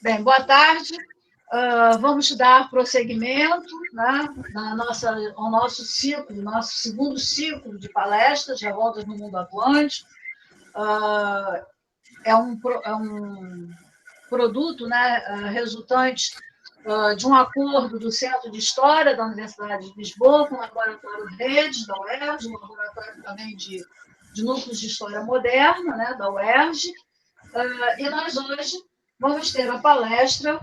Bem, boa tarde. Vamos dar prosseguimento, né, ao nosso ciclo, nosso segundo ciclo de palestras, Revoltas no Mundo Quântico. É um produto, né, resultante de um acordo do Centro de História da Universidade de Lisboa com o Laboratório Redes, da UERJ, um laboratório também de núcleos de história moderna, né, da UERJ. E nós hoje vamos ter a palestra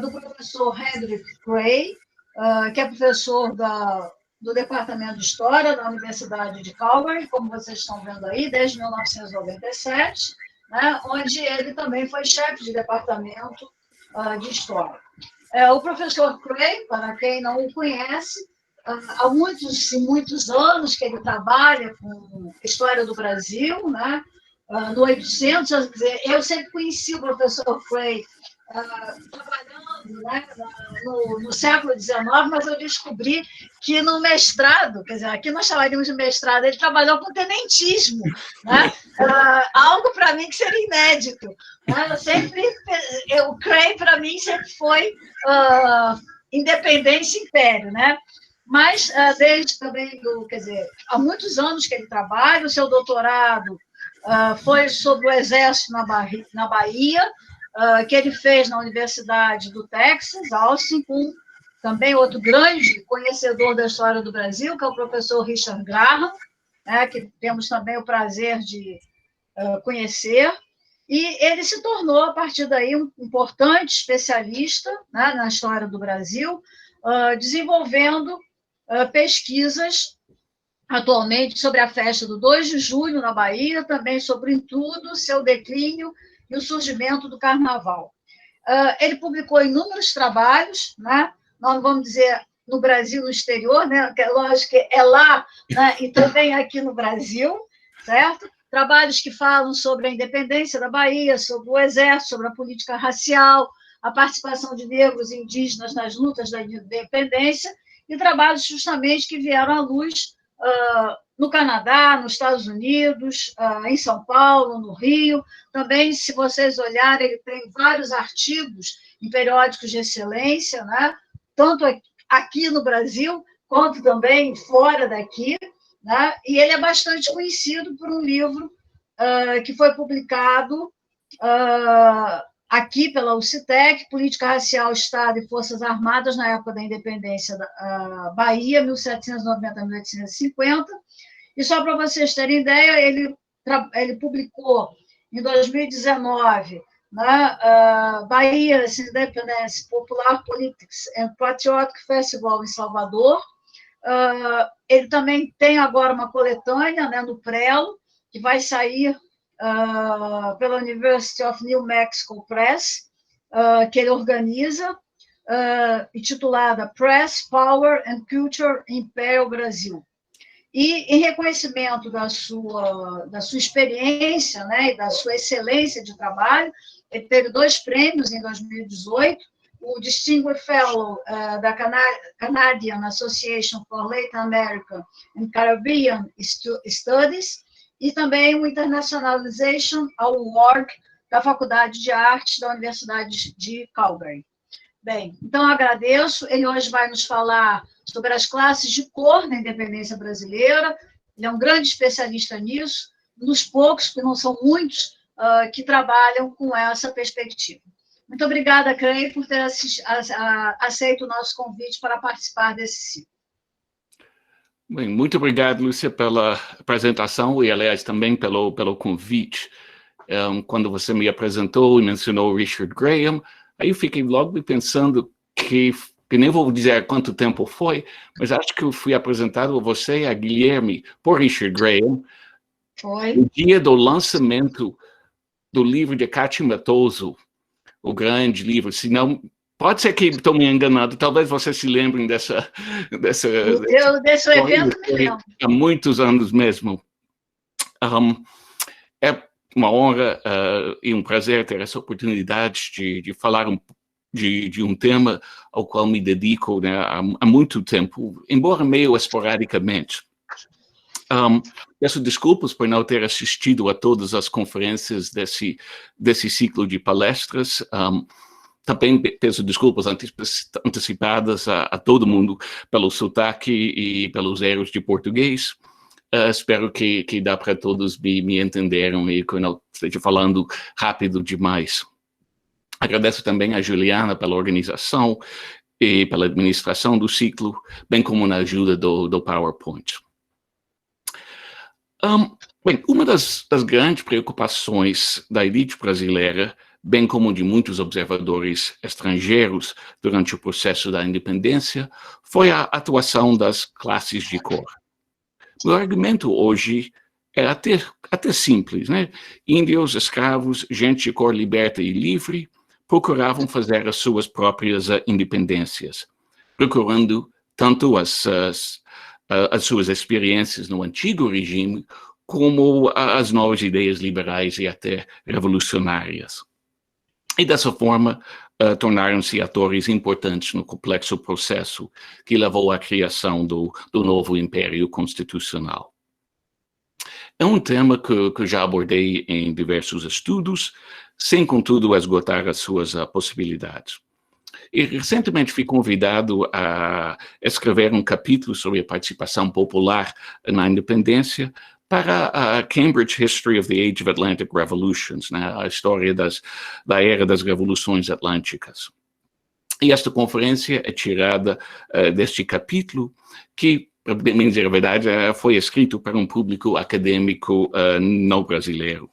do professor Hendrik Gray, que é professor do Departamento de História da Universidade de Calgary, como vocês estão vendo aí, desde 1997, né, onde ele também foi chefe de departamento de História. O professor Gray, para quem não o conhece, há muitos anos que ele trabalha com História do Brasil, né, no 800, quer dizer, eu sempre conheci o professor Gray trabalhando, né, no século XIX, mas eu descobri que no mestrado, quer dizer, aqui nós chamaríamos de mestrado, ele trabalhou com tenentismo, né? Algo para mim que seria inédito. Né? O Gray, para mim, sempre foi independência e império, né? Mas, desde também, quer dizer, há muitos anos que ele trabalha, o seu doutorado foi sobre o Exército na Bahia, que ele fez na Universidade do Texas, Austin, com também outro grande conhecedor da história do Brasil, que é o professor Richard Graham, né, que temos também o prazer de conhecer, e ele se tornou, a partir daí, um importante especialista, né, na história do Brasil, desenvolvendo pesquisas atualmente sobre a festa do 2 de julho na Bahia, também sobre o entulho, seu declínio e o surgimento do carnaval. Ele publicou inúmeros trabalhos, né? Nós não vamos dizer no Brasil, no exterior, né? Que é lógico que é lá, né? E também aqui no Brasil, certo? Trabalhos que falam sobre a independência da Bahia, sobre o exército, sobre a política racial, a participação de negros e indígenas nas lutas da independência, e trabalhos justamente que vieram à luz no Canadá, nos Estados Unidos, em São Paulo, no Rio. Também, se vocês olharem, ele tem vários artigos em periódicos de excelência, né? Tanto aqui no Brasil, quanto também fora daqui, né? E ele é bastante conhecido por um livro que foi publicado aqui pela UCTEC, Política Racial, Estado e Forças Armadas na época da independência da Bahia, 1790 a 1850. E só para vocês terem ideia, ele publicou em 2019, né, Bahia's Independence, Popular Politics and Patriotic Festival em Salvador. Ele também tem agora uma coletânea, né, no Prelo, que vai sair pela University of New Mexico Press, que ele organiza, intitulada Press, Power and Culture Imperial Brasil. E, em reconhecimento da sua experiência, né, e da sua excelência de trabalho, ele teve 2 prêmios em 2018, o Distinguished Fellow da Canadian Association for Latin American and Caribbean Studies, e também o Internationalization Award da Faculdade de Artes da Universidade de Calgary. Bem, então agradeço. Ele hoje vai nos falar sobre as classes de cor na independência brasileira. Ele é um grande especialista nisso, dos poucos, que não são muitos, que trabalham com essa perspectiva. Muito obrigada, Gray, por ter aceito o nosso convite para participar desse ciclo. Bem, muito obrigado, Lúcia, pela apresentação e, aliás, também pelo convite. Quando você me apresentou e mencionou o Richard Graham, aí eu fiquei logo pensando que nem vou dizer quanto tempo foi, mas acho que eu fui apresentado a você e a Guilherme por Richard Graham no dia do lançamento do livro de Cátia Matoso, o grande livro. Se não, pode ser que estou me enganando, talvez vocês se lembrem desse evento, me lembro. Há muitos anos mesmo. É uma honra e um prazer ter essa oportunidade de falar de um tema ao qual me dedico, né, há muito tempo, embora meio esporadicamente. Peço desculpas por não ter assistido a todas as conferências desse ciclo de palestras. Também peço desculpas antecipadas a todo mundo pelo sotaque e pelos erros de português. Espero que dá para todos me entenderam e que eu não esteja falando rápido demais. Agradeço também a Juliana pela organização e pela administração do ciclo, bem como na ajuda do PowerPoint. Bem, uma das grandes preocupações da elite brasileira, bem como de muitos observadores estrangeiros durante o processo da independência, foi a atuação das classes de cor. O argumento hoje é até simples, né? Índios, escravos, gente de cor liberta e livre procuravam fazer as suas próprias independências, procurando tanto as suas experiências no antigo regime, como as novas ideias liberais e até revolucionárias. E dessa forma, tornaram-se atores importantes no complexo processo que levou à criação do novo Império Constitucional. É um tema que já abordei em diversos estudos, sem, contudo, esgotar as suas possibilidades. E recentemente fui convidado a escrever um capítulo sobre a participação popular na independência para a Cambridge History of the Age of Atlantic Revolutions, né, a história da era das revoluções atlânticas. E esta conferência é tirada deste capítulo, que, para bem dizer a verdade, foi escrito para um público acadêmico não brasileiro.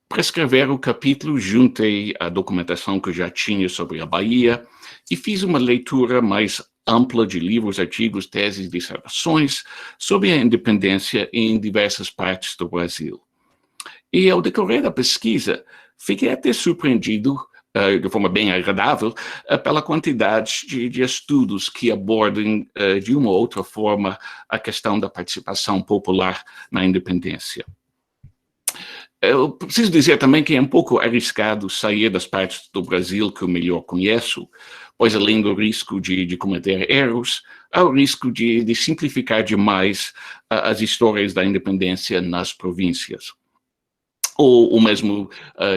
Para escrever o capítulo, juntei a documentação que eu já tinha sobre a Bahia e fiz uma leitura mais ampla de livros, artigos, teses, dissertações sobre a independência em diversas partes do Brasil. E ao decorrer da pesquisa, fiquei até surpreendido, de forma bem agradável, pela quantidade de estudos que abordam de uma ou outra forma a questão da participação popular na independência. Eu preciso dizer também que é um pouco arriscado sair das partes do Brasil que eu melhor conheço, pois além do risco de cometer erros, há o risco de simplificar demais as histórias da independência nas províncias. Ou mesmo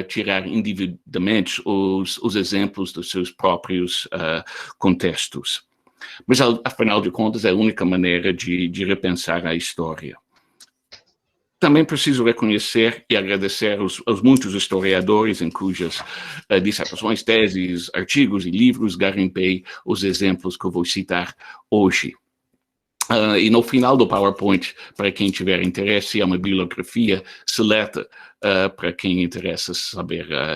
tirar individualmente os exemplos dos seus próprios contextos. Mas, afinal de contas, é a única maneira de repensar a história. Também preciso reconhecer e agradecer aos muitos historiadores em cujas dissertações, teses, artigos e livros garimpei os exemplos que eu vou citar hoje. E no final do PowerPoint, para quem tiver interesse, é uma bibliografia seleta para quem interessa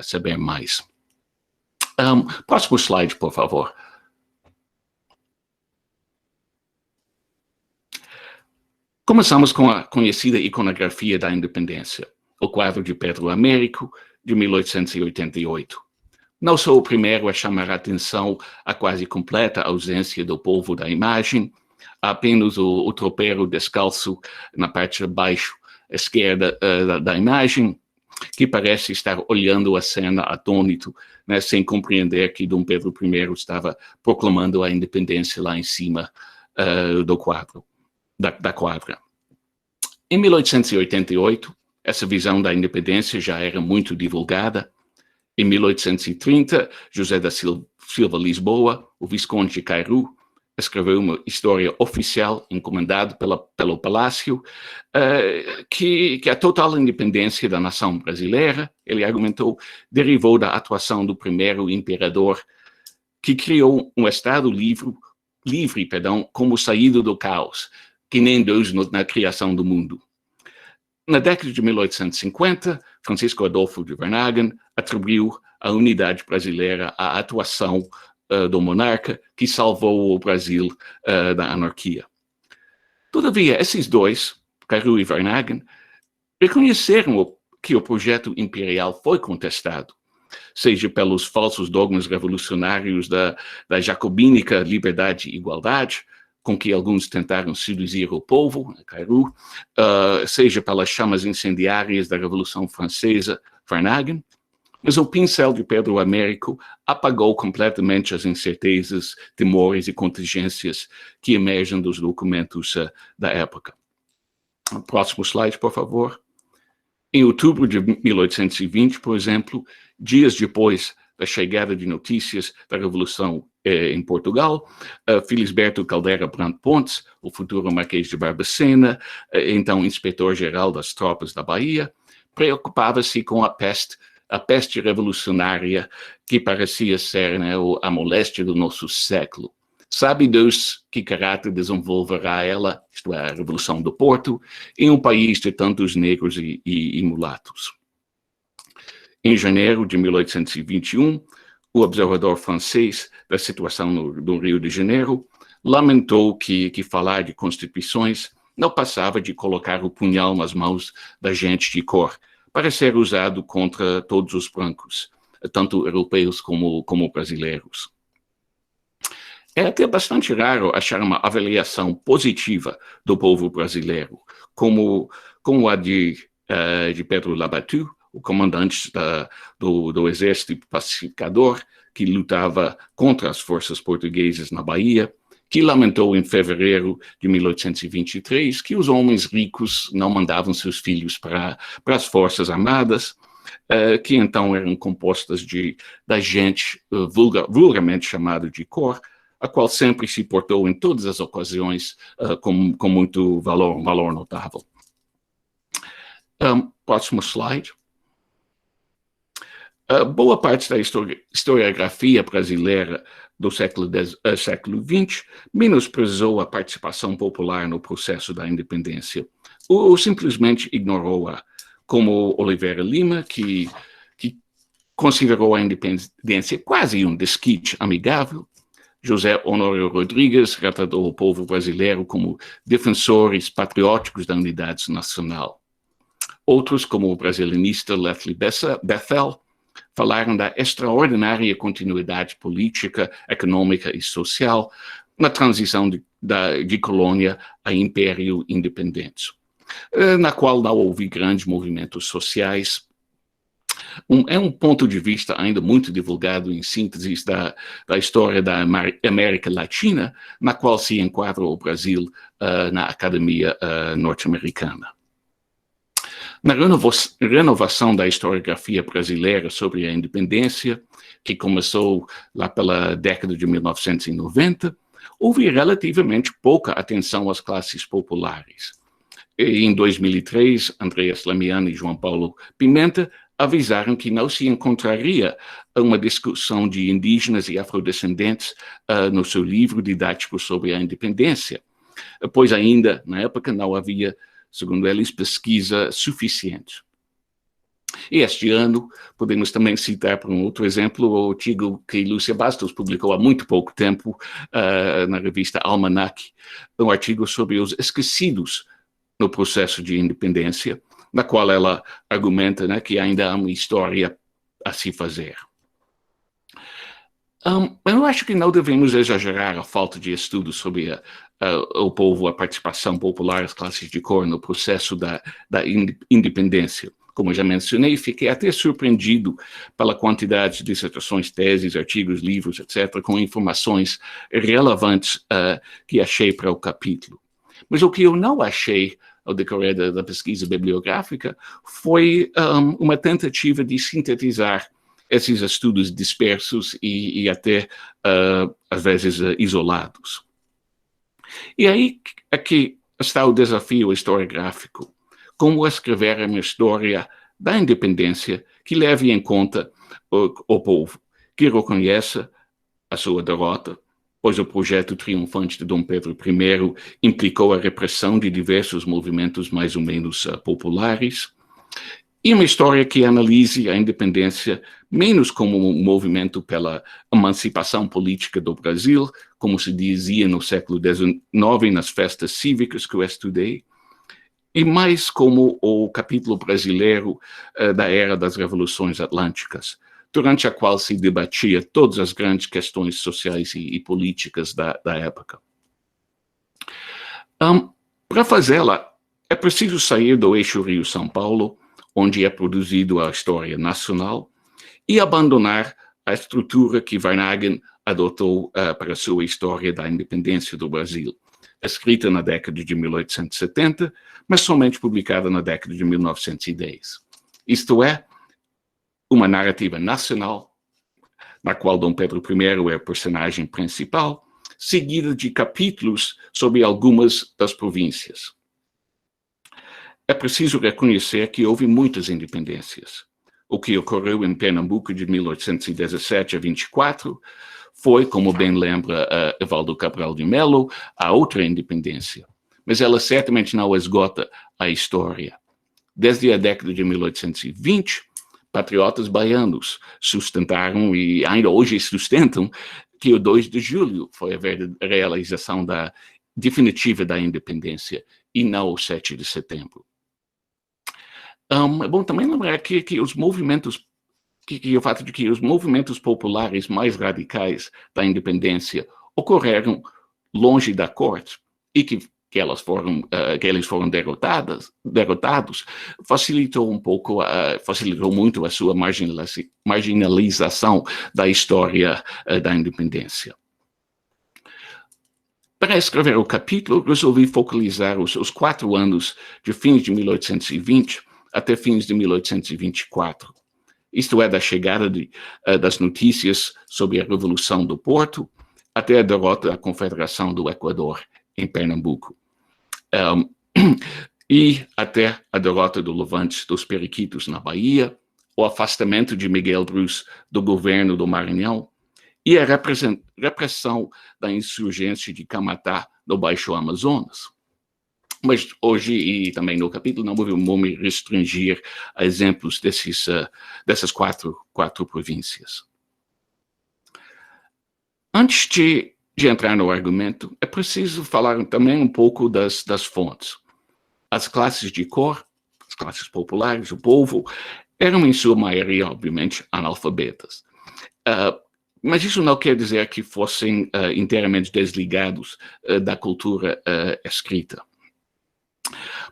saber mais. Próximo slide, por favor. Começamos com a conhecida iconografia da independência, o quadro de Pedro Américo, de 1888. Não sou o primeiro a chamar a atenção à quase completa ausência do povo da imagem, apenas o tropeiro descalço na parte de baixo esquerda da imagem, que parece estar olhando a cena atônito, né, sem compreender que Dom Pedro I estava proclamando a independência lá em cima do quadro. Da quadra. Em 1888, essa visão da independência já era muito divulgada. Em 1830, José da Silva Lisboa, o Visconde de Cairu, escreveu uma história oficial encomendada pelo Palácio, que a total independência da nação brasileira, ele argumentou, derivou da atuação do primeiro imperador, que criou um Estado livre, como saído do caos, que nem Deus na criação do mundo. Na década de 1850, Francisco Adolfo de Vernagen atribuiu à unidade brasileira a atuação do monarca que salvou o Brasil da anarquia. Todavia, esses dois, Cairu e Vernagen, reconheceram que o projeto imperial foi contestado, seja pelos falsos dogmas revolucionários da jacobínica liberdade e igualdade, com que alguns tentaram seduzir o povo, Cairu, seja pelas chamas incendiárias da Revolução Francesa, Vernagen, mas o pincel de Pedro Américo apagou completamente as incertezas, temores e contingências que emergem dos documentos da época. Próximo slide, por favor. Em outubro de 1820, por exemplo, dias depois da chegada de notícias da Revolução em Portugal, Felisberto Caldera Brant Pontes, o futuro Marquês de Barbacena, então inspetor-geral das tropas da Bahia, preocupava-se com a peste revolucionária que parecia ser, né, a moléstia do nosso século. Sabe Deus que caráter desenvolverá ela, isto é, a Revolução do Porto, em um país de tantos negros e mulatos. Em janeiro de 1821, o observador francês da situação no Rio de Janeiro lamentou que falar de constituições não passava de colocar o punhal nas mãos da gente de cor, para ser usado contra todos os brancos, tanto europeus como brasileiros. É até bastante raro achar uma avaliação positiva do povo brasileiro, como a de Pedro Labatut, o comandante do exército pacificador, que lutava contra as forças portuguesas na Bahia, que lamentou em fevereiro de 1823 que os homens ricos não mandavam seus filhos para as forças armadas, que então eram compostas da gente vulgarmente chamada de cor, a qual sempre se portou em todas as ocasiões com muito valor notável. Próximo slide. Boa parte da historiografia brasileira do século XX menosprezou a participação popular no processo da independência, ou simplesmente ignorou-a, como Oliveira Lima, que considerou a independência quase um desquite amigável. José Honório Rodrigues retratou o povo brasileiro como defensores patrióticos da unidade nacional. Outros, como o brasilinista Leslie Bethel, falaram da extraordinária continuidade política, econômica e social na transição de colônia a império independente, na qual não houve grandes movimentos sociais. É um ponto de vista ainda muito divulgado em sínteses da história da América Latina, na qual se enquadra o Brasil na Academia Norte-Americana. Na renovação da historiografia brasileira sobre a independência, que começou lá pela década de 1990, houve relativamente pouca atenção às classes populares. Em 2003, Andreas Lamiani e João Paulo Pimenta avisaram que não se encontraria uma discussão de indígenas e afrodescendentes no seu livro didático sobre a independência, pois ainda, na época, não havia, segundo eles, pesquisa suficiente. E este ano, podemos também citar, por um outro exemplo, o artigo que Lúcia Bastos publicou há muito pouco tempo na revista Almanac, um artigo sobre os esquecidos no processo de independência, na qual ela argumenta, né, que ainda há uma história a se fazer. Eu acho que não devemos exagerar a falta de estudo sobre o povo, a participação popular, as classes de cor no processo da independência. Como eu já mencionei, fiquei até surpreendido pela quantidade de dissertações, teses, artigos, livros, etc., com informações relevantes que achei para o capítulo. Mas o que eu não achei ao decorrer da pesquisa bibliográfica foi uma tentativa de sintetizar esses estudos dispersos e até, às vezes, isolados. E aí aqui está o desafio historiográfico. Como escrever uma história da independência que leve em conta o povo, que reconheça a sua derrota, pois o projeto triunfante de Dom Pedro I implicou a repressão de diversos movimentos mais ou menos populares, e uma história que analise a independência menos como um movimento pela emancipação política do Brasil, como se dizia no século XIX nas festas cívicas que eu estudei, e mais como o capítulo brasileiro da era das revoluções atlânticas, durante a qual se debatia todas as grandes questões sociais e políticas da época. Para fazê-la, é preciso sair do eixo Rio-São Paulo, onde é produzido a história nacional, e abandonar a estrutura que Varnhagen adotou para a sua história da independência do Brasil, escrita na década de 1870, mas somente publicada na década de 1910. Isto é, uma narrativa nacional, na qual Dom Pedro I é o personagem principal, seguida de capítulos sobre algumas das províncias. É preciso reconhecer que houve muitas independências. O que ocorreu em Pernambuco de 1817 a 24 foi, como bem lembra Evaldo Cabral de Melo, a outra independência. Mas ela certamente não esgota a história. Desde a década de 1820, patriotas baianos sustentaram, e ainda hoje sustentam, que o 2 de julho foi a realização definitiva da independência, e não o 7 de setembro. É bom também lembrar que os movimentos, o fato de que os movimentos populares mais radicais da independência ocorreram longe da corte e que eles foram derrotados, facilitou muito a sua marginalização da história da independência. Para escrever o capítulo, resolvi focalizar os 4 anos de fins de 1820 até fins de 1824. Isto é, da chegada das notícias sobre a Revolução do Porto até a derrota da Confederação do Equador em Pernambuco. E até a derrota do Levante dos Periquitos na Bahia, o afastamento de Miguel Bruce do governo do Maranhão e a repressão da insurgência de Camatá no Baixo Amazonas. Mas hoje, e também no capítulo, não vou me restringir a exemplos dessas quatro províncias. Antes de entrar no argumento, é preciso falar também um pouco das fontes. As classes de cor, as classes populares, o povo, eram em sua maioria, obviamente, analfabetas. Mas isso não quer dizer que fossem inteiramente desligados da cultura escrita.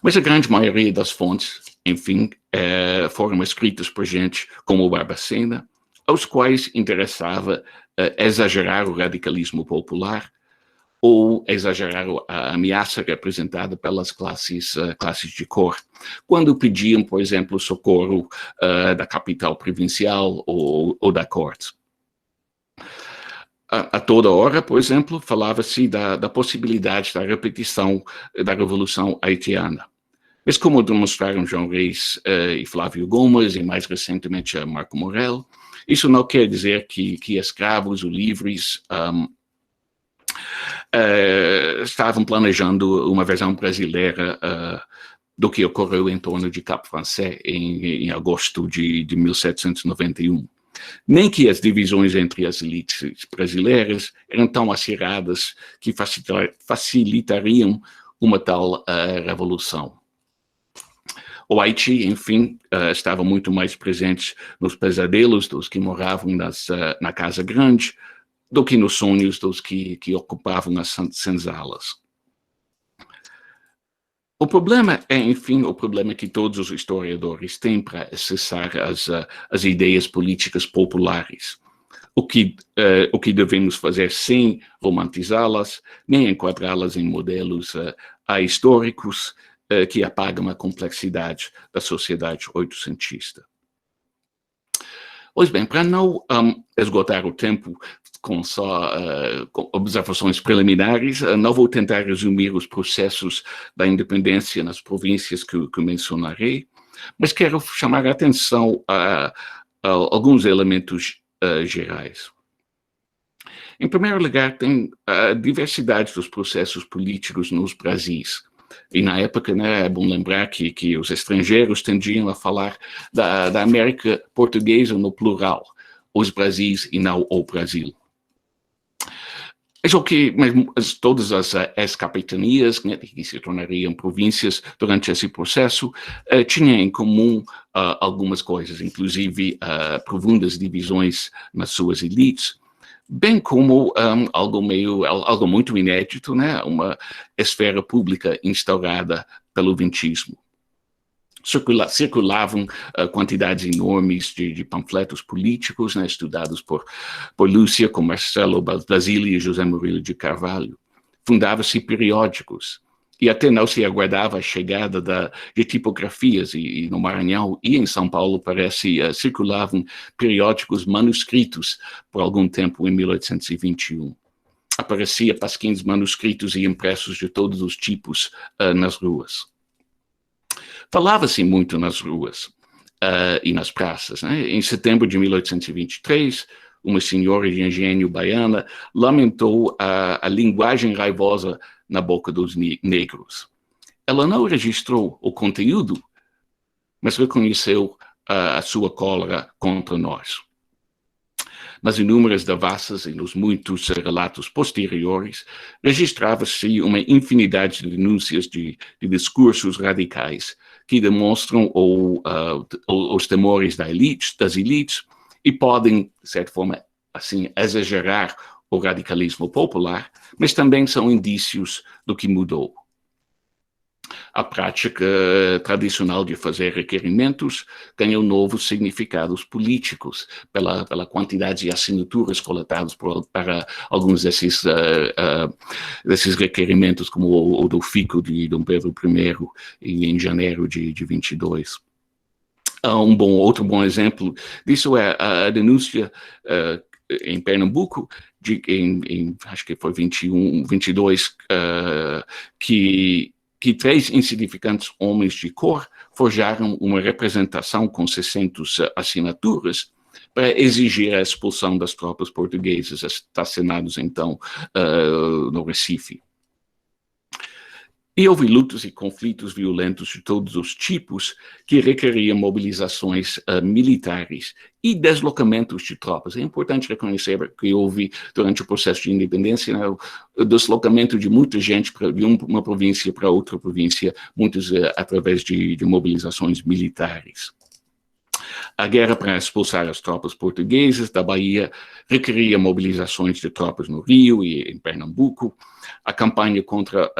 Mas a grande maioria das fontes, enfim, foram escritas por gente como Barbacena, aos quais interessava exagerar o radicalismo popular ou exagerar a ameaça representada pelas classes de cor, quando pediam, por exemplo, socorro da capital provincial ou da corte. A toda hora, por exemplo, falava-se da possibilidade da repetição da Revolução Haitiana. Mas como demonstraram João Reis e Flávio Gomes, e mais recentemente Marco Morel, isso não quer dizer que escravos ou livres estavam planejando uma versão brasileira do que ocorreu em torno de Cap Français em agosto de 1791. Nem que as divisões entre as elites brasileiras eram tão acirradas que facilitariam uma tal revolução. O Haiti, enfim, estava muito mais presente nos pesadelos dos que moravam na Casa Grande do que nos sonhos dos que ocupavam as senzalas. O problema é, enfim, o problema que todos os historiadores têm para acessar as ideias políticas populares. O que devemos fazer sem romantizá-las, nem enquadrá-las em modelos ahistóricos que apagam a complexidade da sociedade oitocentista. Pois bem, para não esgotar o tempo com só observações preliminares, não vou tentar resumir os processos da independência nas províncias que mencionarei, mas quero chamar a atenção a alguns elementos gerais. Em primeiro lugar, tem a diversidade dos processos políticos nos Brasis. E na época, né, é bom lembrar que os estrangeiros tendiam a falar da América Portuguesa no plural, os Brasis e não o Brasil. Mas todas as ex-capitanias, né, que se tornariam províncias durante esse processo, tinham em comum algumas coisas, inclusive profundas divisões nas suas elites, bem como algo muito inédito, né, uma esfera pública instaurada pelo vintismo. Circulavam quantidades enormes de panfletos políticos, né, estudados por Lúcia, com Marcelo Basílio e José Murilo de Carvalho. Fundava-se periódicos. e até não se aguardava a chegada de tipografias, e no Maranhão e em São Paulo circulavam periódicos manuscritos por algum tempo em 1821. Aparecia pasquins manuscritos e impressos de todos os tipos nas ruas. Falava-se muito nas ruas e nas praças, né? Em setembro de 1823, uma senhora de engenho baiana lamentou a linguagem raivosa na boca dos negros. Ela não registrou o conteúdo, mas reconheceu a sua cólera contra nós. Nas inúmeras devassas e nos muitos relatos posteriores, registrava-se uma infinidade de denúncias de discursos radicais que demonstram os temores das elites e podem, de certa forma, assim, exagerar o radicalismo popular, mas também são indícios do que mudou. A prática tradicional de fazer requerimentos ganhou novos significados políticos pela quantidade de assinaturas coletadas para alguns desses requerimentos, como o do Fico de Dom Pedro I em janeiro de 22. Outro bom exemplo disso é a denúncia em Pernambuco, acho que foi 22, que 3 insignificantes homens de cor forjaram uma representação com 600 assinaturas para exigir a expulsão das tropas portuguesas, estacionados então no Recife. E houve lutas e conflitos violentos de todos os tipos que requeriam mobilizações militares e deslocamentos de tropas. É importante reconhecer que houve, durante o processo de independência, né, o deslocamento de muita gente de uma província para outra província, muitos através de mobilizações militares. A guerra para expulsar as tropas portuguesas da Bahia requeria mobilizações de tropas no Rio e em Pernambuco. A campanha contra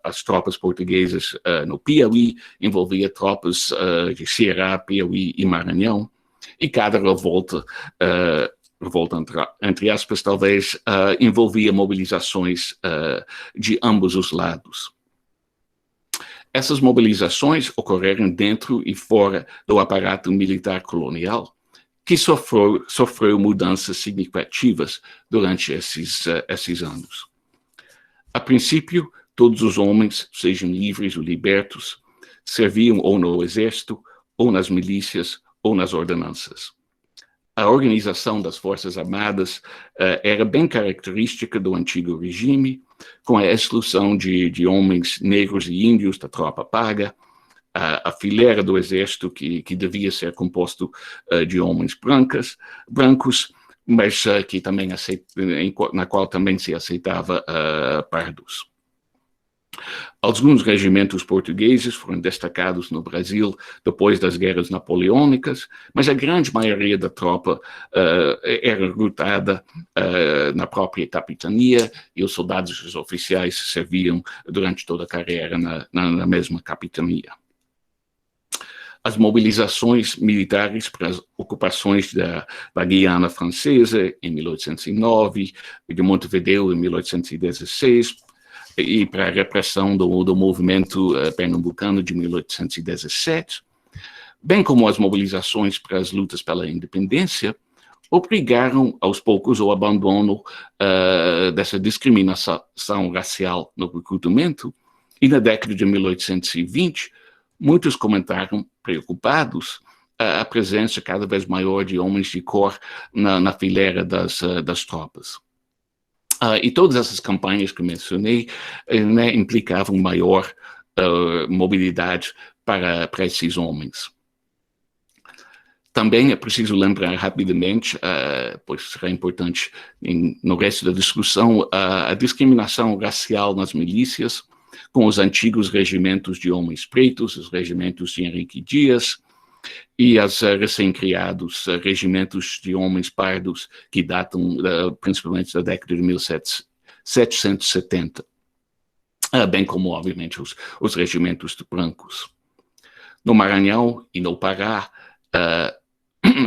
as tropas portuguesas no Piauí envolvia tropas de Ceará, Piauí e Maranhão. E cada revolta entre aspas, talvez, envolvia mobilizações de ambos os lados. Essas mobilizações ocorreram dentro e fora do aparato militar colonial, que sofreu mudanças significativas durante esses anos. A princípio, todos os homens, sejam livres ou libertos, serviam ou no exército, ou nas milícias, ou nas ordenanças. A organização das Forças Armadas era bem característica do antigo regime, com a exclusão de homens negros e índios da tropa paga, a fileira do exército que devia ser composto de homens brancos, mas que também na qual também se aceitava pardos. Alguns regimentos portugueses foram destacados no Brasil depois das guerras napoleônicas, mas a grande maioria da tropa era recrutada na própria capitania, e os soldados e os oficiais serviam durante toda a carreira na mesma capitania. As mobilizações militares para as ocupações da Guiana Francesa em 1809, de Montevideo em 1816, e para a repressão do movimento pernambucano de 1817, bem como as mobilizações para as lutas pela independência, obrigaram aos poucos o abandono dessa discriminação racial no recrutamento, e na década de 1820, muitos comentaram preocupados a presença cada vez maior de homens de cor na fileira das tropas. E todas essas campanhas que mencionei implicavam maior mobilidade para esses homens. Também é preciso lembrar rapidamente, pois será importante no resto da discussão, a discriminação racial nas milícias, com os antigos regimentos de homens pretos, os regimentos de Henrique Dias, e as recém-criados regimentos de homens pardos, que datam principalmente da década de 1770, bem como, obviamente, os regimentos de brancos. No Maranhão e no Pará,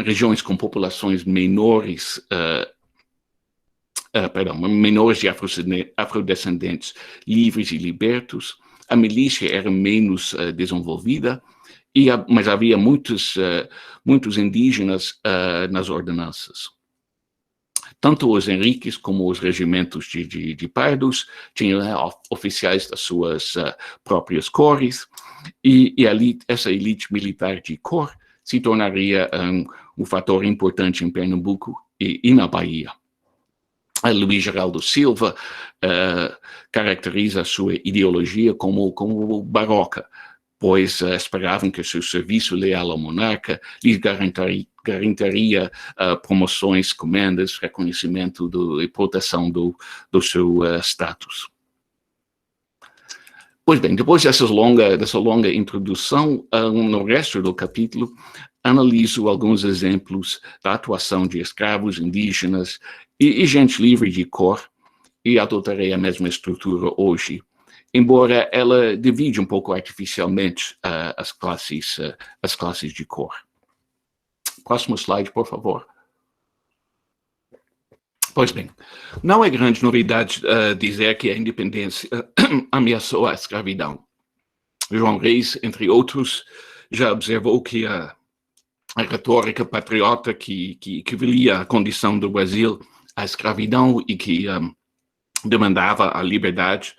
regiões com populações menores de afrodescendentes livres e libertos, a milícia era menos desenvolvida, mas havia muitos indígenas nas ordenanças. Tanto os Henriques como os regimentos de pardos tinham oficiais das suas próprias cores, e essa elite militar de cor se tornaria um fator importante em Pernambuco e na Bahia. Luiz Geraldo Silva caracteriza a sua ideologia como barroca, pois esperavam que seu serviço leal ao monarca lhes garantiria promoções, comendas, reconhecimento e proteção do seu status. Pois bem, depois dessa longa introdução, no resto do capítulo, analiso alguns exemplos da atuação de escravos indígenas e gente livre de cor, e adotarei a mesma estrutura hoje, embora ela divide um pouco artificialmente as classes de cor. Próximo slide, por favor. Pois bem, não é grande novidade dizer que a independência ameaçou a escravidão. João Reis, entre outros, já observou que a retórica patriota que equivalia à condição do Brasil à escravidão e que demandava a liberdade,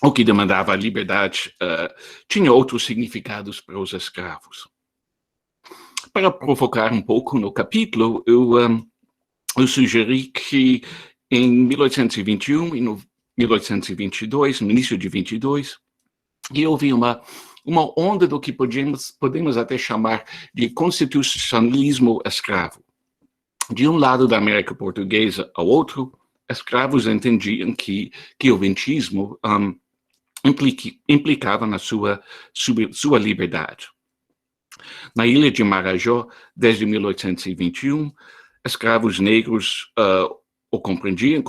ou que demandava a liberdade, tinha outros significados para os escravos. Para provocar um pouco no capítulo, eu sugeri que em 1821 e no 1822, no início de 22, houve uma onda do que podemos até chamar de constitucionalismo escravo. De um lado da América Portuguesa ao outro, escravos entendiam que o ventismo implicava na sua liberdade. Na ilha de desde 1821, escravos negros compreendiam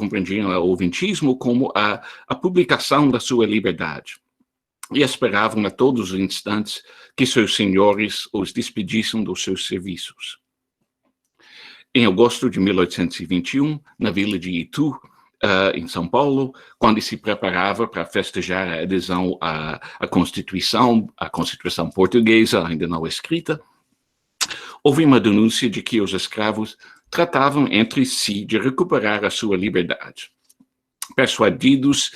o ventismo como a publicação da sua liberdade e esperavam a todos os instantes que seus senhores os despedissem dos seus serviços. Em agosto de 1821, na vila de Itu, em São Paulo, quando se preparava para festejar a adesão à Constituição portuguesa, ainda não escrita, houve uma denúncia de que os escravos tratavam entre si de recuperar a sua liberdade. Persuadidos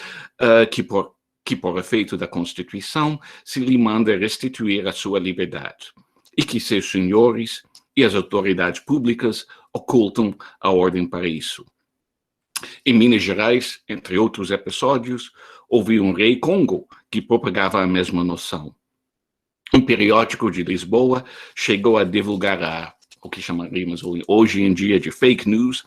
que por efeito da Constituição se lhe manda restituir a sua liberdade, e que seus senhores e as autoridades públicas ocultam a ordem para isso. Em Minas Gerais, entre outros episódios, houve um rei Congo que propagava a mesma noção. Um periódico de Lisboa chegou a divulgar o que chamaríamos hoje em dia de fake news,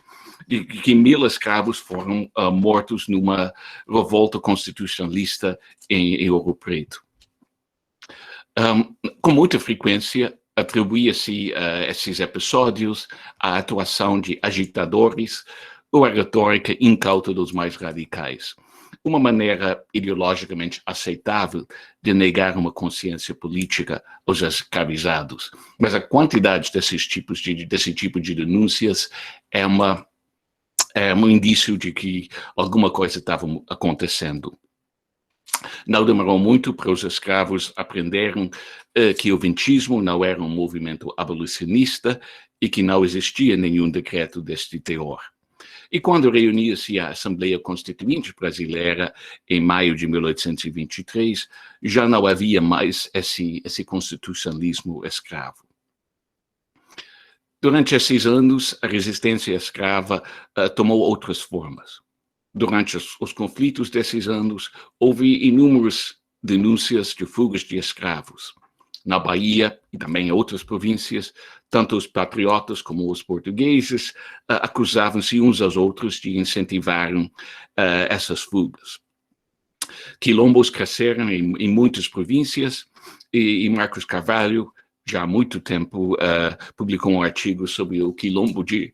de que 1000 escravos foram mortos numa revolta constitucionalista em Ouro Preto. Com muita frequência, atribuía-se esses episódios à atuação de agitadores ou à retórica incauta dos mais radicais, uma maneira ideologicamente aceitável de negar uma consciência política aos escravizados. Mas a quantidade desse tipo de denúncias é um indício de que alguma coisa estava acontecendo. Não demorou muito para os escravos aprenderem que o ventismo não era um movimento abolicionista e que não existia nenhum decreto deste teor. E quando reunia-se a Assembleia Constituinte Brasileira em maio de 1823, já não havia mais esse constitucionalismo escravo. Durante esses anos, a resistência escrava tomou outras formas. Durante os conflitos desses anos, houve inúmeras denúncias de fugas de escravos. Na Bahia e também em outras províncias, tanto os patriotas como os portugueses acusavam-se uns aos outros de incentivarem essas fugas. Quilombos cresceram em muitas províncias e Marcos Carvalho, já há muito tempo, publicou um artigo sobre o quilombo de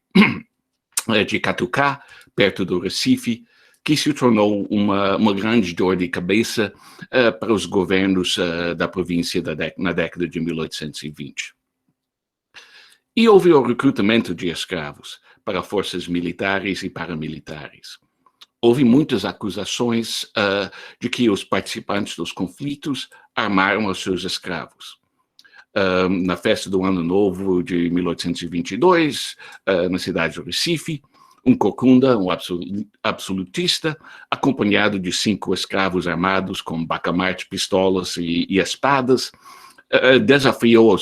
Catucá, perto do Recife, que se tornou uma grande dor de cabeça para os governos da província na década de 1820. E houve o recrutamento de escravos para forças militares e paramilitares. houve muitas acusações de que os participantes dos conflitos armaram os seus escravos. Na festa do Ano Novo de 1822, na cidade de Recife, um corcunda, um absolutista, acompanhado de 5 escravos armados com bacamarte, pistolas e espadas, desafiou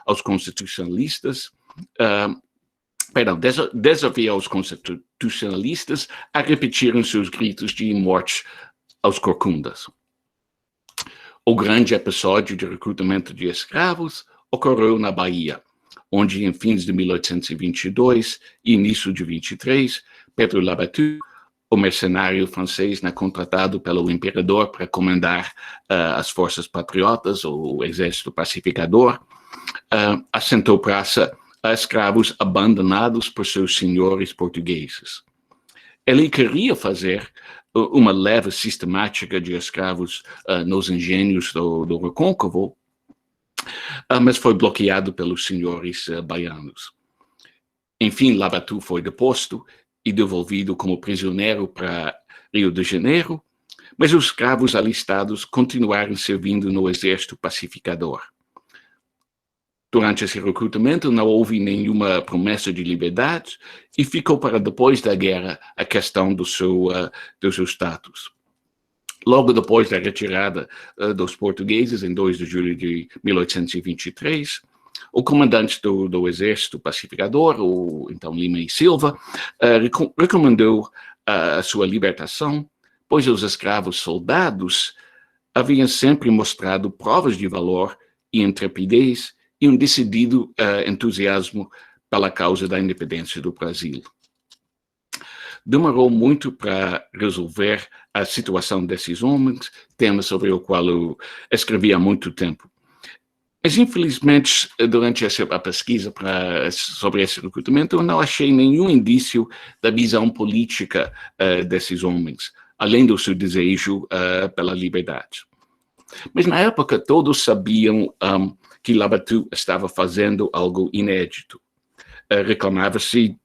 aos constitucionalistas, desafiou os constitucionalistas a repetirem seus gritos de morte aos corcundas. O grande episódio de recrutamento de escravos ocorreu na Bahia, onde em fins de 1822 e início de 23, Pedro Labatut, o mercenário francês contratado pelo imperador para comandar as forças patriotas, o exército pacificador, assentou praça a escravos abandonados por seus senhores portugueses. Ele queria fazer uma leva sistemática de escravos nos engenhos do Recôncavo, mas foi bloqueado pelos senhores baianos. Enfim, Labatut foi deposto e devolvido como prisioneiro para Rio de Janeiro, mas os escravos alistados continuaram servindo no exército pacificador. Durante esse recrutamento não houve nenhuma promessa de liberdade e ficou para depois da guerra a questão do seu status. Logo depois da retirada dos portugueses, em 2 de julho de 1823, o comandante do exército pacificador, o então Lima e Silva, recomendou a sua libertação, pois os escravos soldados haviam sempre mostrado provas de valor e intrepidez e um decidido entusiasmo pela causa da independência do Brasil. Demorou muito para resolver a situação desses homens, tema sobre o qual eu escrevi há muito tempo. Mas, infelizmente, durante a pesquisa sobre esse recrutamento, eu não achei nenhum indício da visão política desses homens, além do seu desejo pela liberdade. Mas, na época, todos sabiam que Labatut estava fazendo algo inédito. Reclamava-se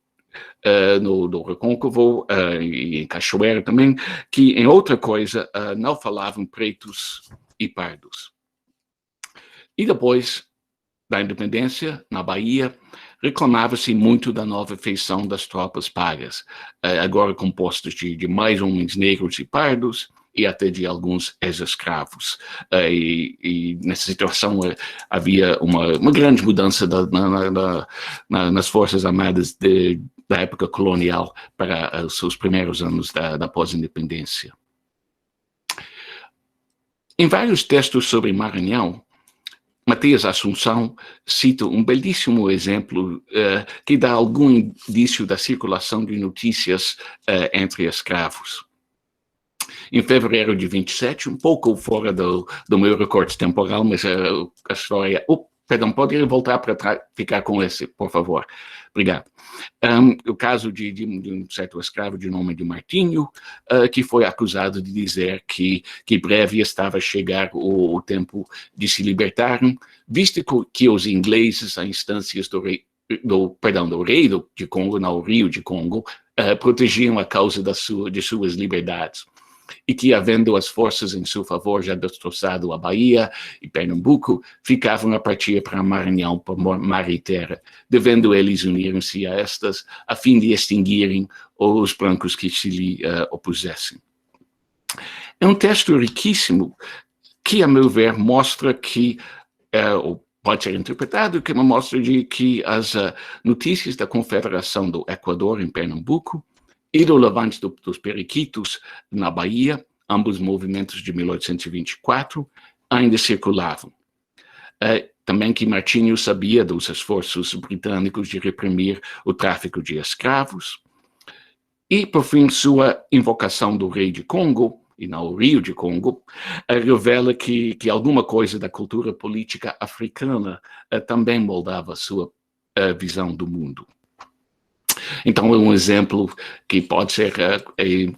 no Recôncavo e em Cachoeira também, que em outra coisa não falavam pretos e pardos. E depois da independência, na Bahia, reclamava-se muito da nova feição das tropas pagas, agora compostas de mais homens negros e pardos, e até de alguns ex-escravos. E nessa situação havia uma grande mudança nas Forças Armadas da época colonial para os seus primeiros anos da pós-independência. Em vários textos sobre Maranhão, Matias Assunção cita um belíssimo exemplo que dá algum indício da circulação de notícias entre escravos. Em fevereiro de 27, um pouco fora do meu recorte temporal, mas a história... Perdão, pode voltar para ficar com esse, por favor. Obrigado. O caso de um certo escravo de nome de Martinho, que foi acusado de dizer que breve estava a chegar o tempo de se libertarem, visto que os ingleses, a instâncias do rei de Congo, no Rio de Congo, protegiam a causa de suas liberdades. E que, havendo as forças em seu favor já destroçado a Bahia e Pernambuco, ficavam a partir para Maranhão por mar e terra, devendo eles unirem-se a estas, a fim de extinguirem os brancos que se lhe opusessem. É um texto riquíssimo que, a meu ver, mostra que, ou pode ser interpretado como uma mostra de que as notícias da Confederação do Equador em Pernambuco e do levante dos Periquitos na Bahia, ambos movimentos de 1824, ainda circulavam. Também que Martinho sabia dos esforços britânicos de reprimir o tráfico de escravos. E, por fim, sua invocação do rei de Congo, e não Rio de Congo, revela que alguma coisa da cultura política africana também moldava sua visão do mundo. Então, é um exemplo que pode ser,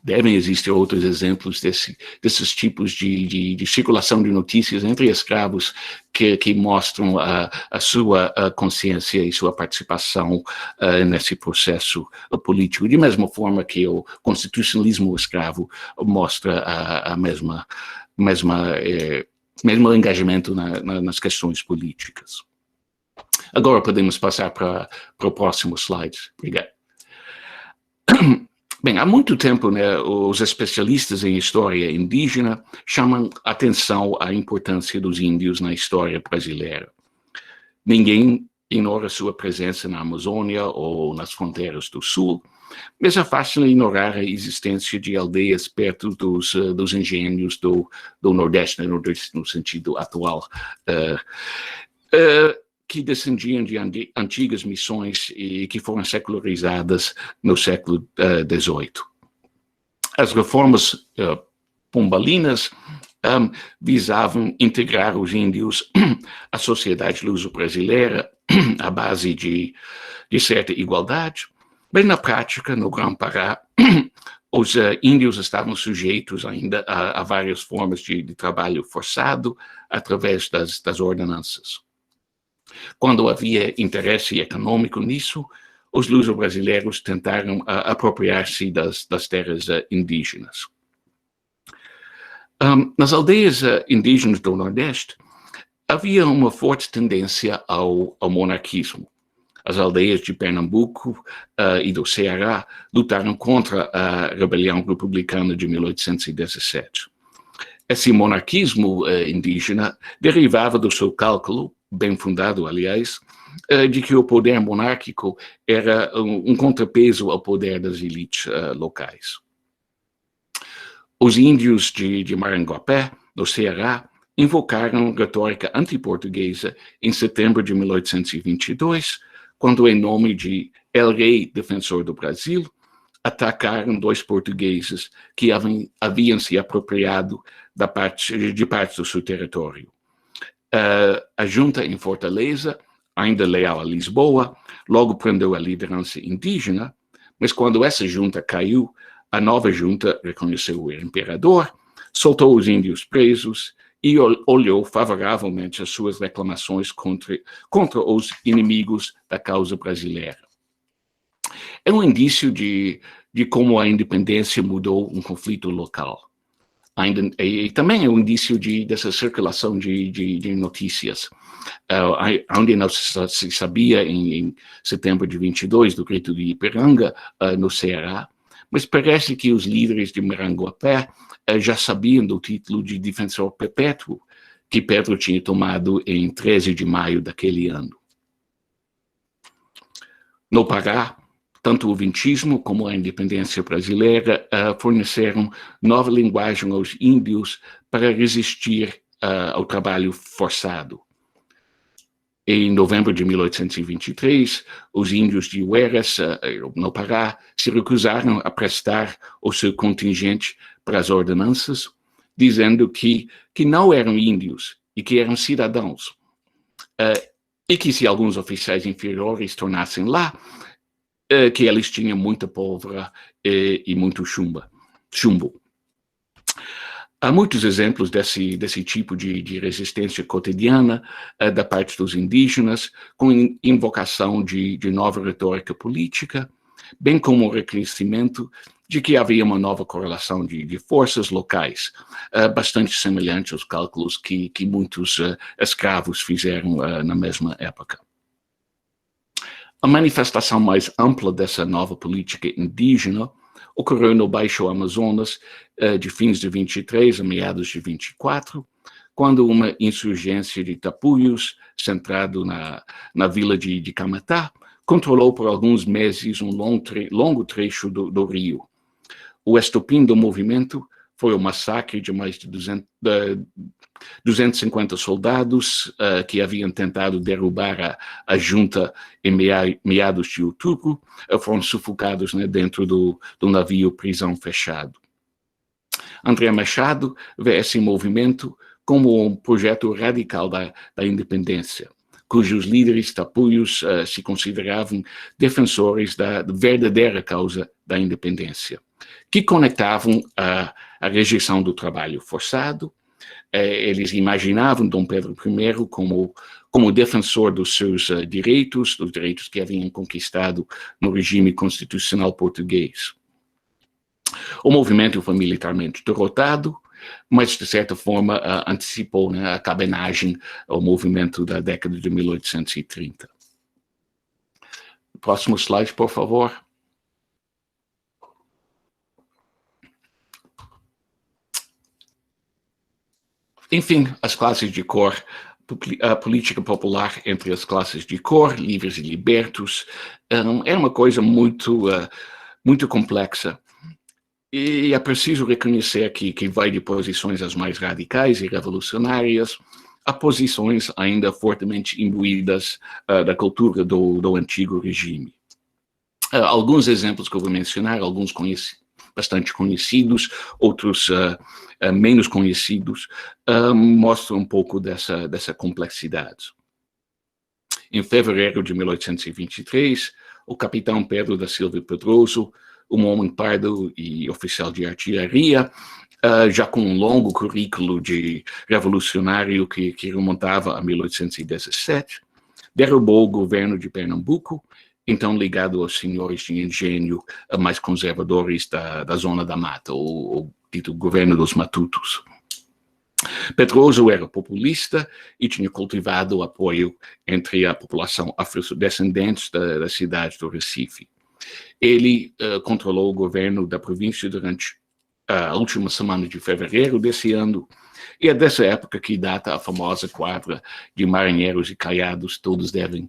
devem existir outros exemplos desses tipos de circulação de notícias entre escravos que mostram a sua consciência e sua participação nesse processo político, de mesma forma que o constitucionalismo escravo mostra mesmo engajamento nas questões políticas. Agora podemos passar para o próximo slide. Obrigado. Bem, há muito tempo, né, os especialistas em história indígena chamam atenção à importância dos índios na história brasileira. Ninguém ignora sua presença na Amazônia ou nas fronteiras do Sul, mas é fácil ignorar a existência de aldeias perto dos engenhos do Nordeste, né, no sentido atual, que descendiam de antigas missões e que foram secularizadas no século XVIII. As reformas pombalinas visavam integrar os índios à sociedade luso-brasileira à base de certa igualdade, mas na prática, no Grão-Pará, os índios estavam sujeitos ainda a várias formas de trabalho forçado através das ordenanças. Quando havia interesse econômico nisso, os luso-brasileiros tentaram apropriar-se das terras indígenas. Nas aldeias indígenas do Nordeste, havia uma forte tendência ao monarquismo. As aldeias de Pernambuco e do Ceará lutaram contra a rebelião republicana de 1817. Esse monarquismo indígena derivava do seu cálculo, bem fundado, aliás, de que o poder monárquico era um contrapeso ao poder das elites locais. Os índios de Maranguapé, do Ceará, invocaram retórica anti-portuguesa em setembro de 1822, quando, em nome de El Rei Defensor do Brasil, atacaram 2 portugueses que haviam se apropriado de parte do seu território. A junta em Fortaleza, ainda leal a Lisboa, logo prendeu a liderança indígena, mas quando essa junta caiu, a nova junta reconheceu o imperador, soltou os índios presos e olhou favoravelmente as suas reclamações contra os inimigos da causa brasileira. É um indício de como a independência mudou um conflito local. E também é um indício dessa circulação de notícias, onde não se sabia em setembro de 22 do grito de Ipiranga, no Ceará, mas parece que os líderes de Maranguapé já sabiam do título de defensor perpétuo que Pedro tinha tomado em 13 de maio daquele ano. No Pará, tanto o vintismo como a independência brasileira forneceram nova linguagem aos índios para resistir ao trabalho forçado. Em novembro de 1823, os índios de Hueras, no Pará, se recusaram a prestar o seu contingente para as ordenanças, dizendo que não eram índios e que eram cidadãos, e que se alguns oficiais inferiores tornassem lá, que eles tinham muita pólvora e muito chumbo. Há muitos exemplos desse tipo de resistência cotidiana da parte dos indígenas, com invocação de nova retórica política, bem como o reconhecimento de que havia uma nova correlação de forças locais, bastante semelhante aos cálculos que muitos escravos fizeram na mesma época. A manifestação mais ampla dessa nova política indígena ocorreu no Baixo Amazonas de fins de 23 a meados de 24, quando uma insurgência de Tapuyos, centrado na vila de Camatá, controlou por alguns meses um longo trecho do rio. O estopim do movimento foi o massacre de mais de 250 soldados que haviam tentado derrubar a junta em meados de outubro, foram sufocados, né, dentro do navio prisão fechado. André Machado vê esse movimento como um projeto radical da independência, cujos líderes tapuyos se consideravam defensores da verdadeira causa da independência, que conectavam a rejeição do trabalho forçado Eles imaginavam Dom Pedro I como defensor dos seus direitos, dos direitos que haviam conquistado no regime constitucional português. O movimento foi militarmente derrotado, mas, de certa forma, antecipou, né, a cabenagem ao movimento da década de 1830. Próximo slide, por favor. Enfim, as classes de cor, a política popular entre as classes de cor, livres e libertos, é uma coisa muito complexa. E é preciso reconhecer aqui que vai de posições as mais radicais e revolucionárias a posições ainda fortemente imbuídas da cultura do antigo regime. Alguns exemplos que eu vou mencionar, alguns bastante conhecidos, outros menos conhecidos, mostram um pouco dessa complexidade. Em fevereiro de 1823, o capitão Pedro da Silva Pedroso, um homem pardo e oficial de artilharia, já com um longo currículo de revolucionário que remontava a 1817, derrubou o governo de Pernambuco, então ligado aos senhores de engenho mais conservadores da Zona da Mata, o dito governo dos matutos. Pedroso era populista e tinha cultivado o apoio entre a população afrodescendente da cidade do Recife. Ele controlou o governo da província durante a última semana de fevereiro desse ano, e é dessa época que data a famosa quadra de marinheiros e caiados, todos devem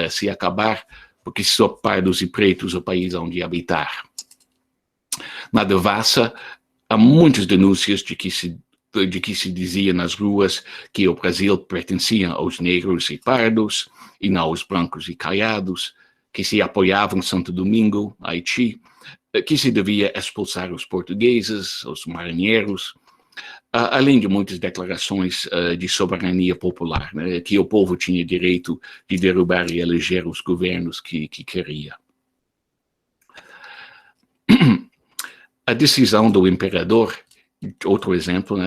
se acabar, porque só pardos e pretos o país onde habitar. Na devassa, há muitas denúncias de que se dizia nas ruas que o Brasil pertencia aos negros e pardos, e não aos brancos e caiados, que se apoiavam Santo Domingo, Haiti, que se devia expulsar os portugueses, os marinheiros, além de muitas declarações de soberania popular, né, que o povo tinha direito de derrubar e eleger os governos que queria. A decisão do imperador, outro exemplo,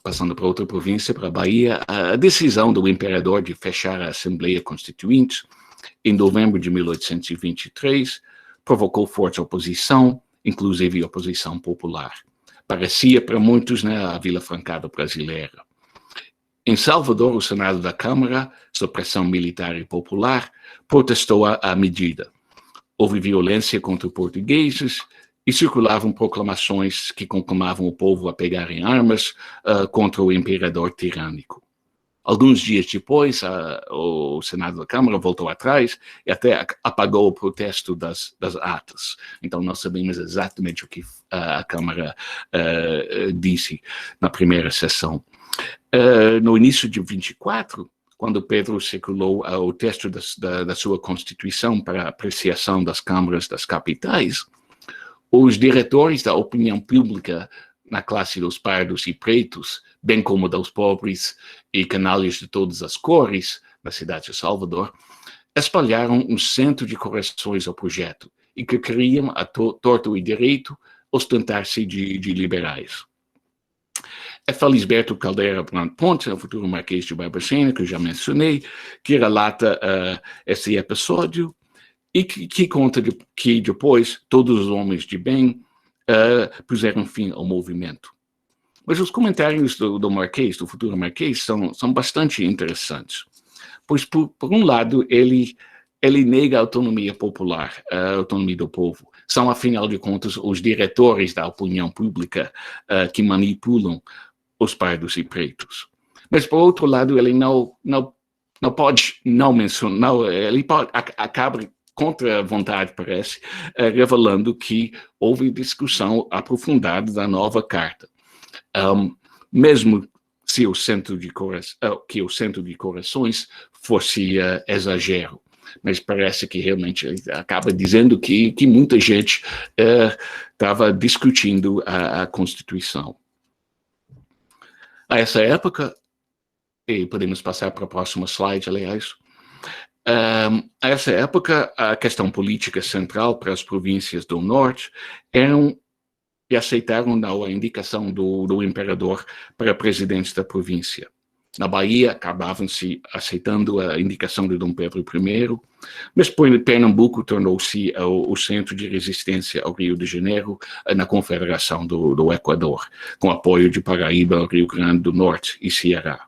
passando para outra província, para a Bahia, a decisão do imperador de fechar a Assembleia Constituinte em novembro de 1823 provocou forte oposição, inclusive oposição popular. Parecia para muitos, né, a Vila Francada brasileira. Em Salvador, o Senado da Câmara, sob pressão militar e popular, protestou a medida. Houve violência contra portugueses e circulavam proclamações que conclamavam o povo a pegar em armas contra o imperador tirânico. Alguns dias depois, o Senado da Câmara voltou atrás e até apagou o protesto das atas. Então, nós sabemos exatamente o que a Câmara disse na primeira sessão. No início de 24, quando Pedro circulou o texto da sua Constituição para apreciação das câmaras das capitais, os diretores da opinião pública na classe dos pardos e pretos, bem como dos pobres e canalhas de todas as cores, na cidade de Salvador, espalharam um centro de correções ao projeto e que queriam, a torto e direito, ostentar-se de liberais. É Felisberto Caldeira Brant Ponte, o futuro Marquês de Barbacena, que eu já mencionei, que relata esse episódio e que conta que depois todos os homens de bem puseram fim ao movimento. Mas os comentários do Marquês, do futuro Marquês, são bastante interessantes. Pois, por um lado, ele nega a autonomia popular, a autonomia do povo. São, afinal de contas, os diretores da opinião pública que manipulam os pardos e pretos. Mas, por outro lado, ele não pode não mencionar, ele acaba contra a vontade, parece, revelando que houve discussão aprofundada da nova carta. Mesmo se o centro de correções fosse exagero. Mas parece que realmente ele acaba dizendo que muita gente estava discutindo a Constituição. A essa época, e podemos passar para o próximo slide, aliás, a essa época, a questão política central para as províncias do norte eram e aceitaram a indicação do imperador para presidente da província. Na Bahia, acabavam-se aceitando a indicação de Dom Pedro I, mas Pernambuco tornou-se o centro de resistência ao Rio de Janeiro na Confederação do Equador, com apoio de Paraíba, Rio Grande do Norte e Ceará.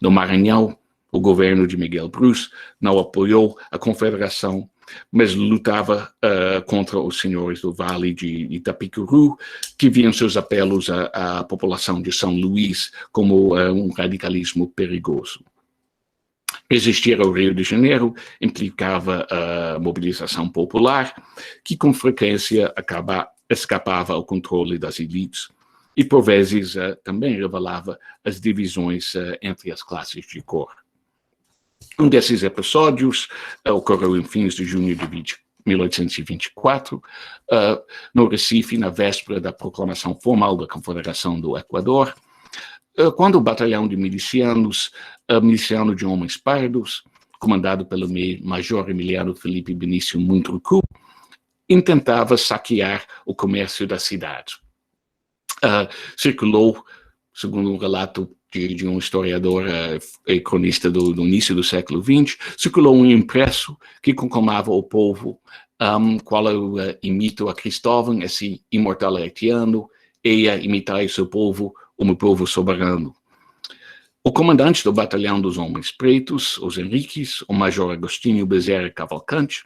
No Maranhão, o governo de Miguel Bruce não apoiou a Confederação, mas lutava contra os senhores do Vale de Itapicuru, que viam seus apelos à população de São Luís como um radicalismo perigoso. Resistir ao Rio de Janeiro implicava a mobilização popular, que com frequência escapava ao controle das elites, e por vezes também revelava as divisões entre as classes de cor. Um desses episódios ocorreu em fins de junho de 1824, no Recife, na véspera da proclamação formal da Confederação do Equador, quando o batalhão de milicianos, miliciano de homens pardos, comandado pelo Major Emiliano Felipe Benício Mundruku, intentava saquear o comércio da cidade. Circulou, segundo um relato de um historiador e cronista do início do século XX, circulou um impresso que conclamava o povo, qual eu imito a Cristóvão, esse imortal haitiano, e imitai seu povo, o meu povo soberano. O comandante do batalhão dos homens pretos, os Henriques, o major Agostinho Bezerra Cavalcante,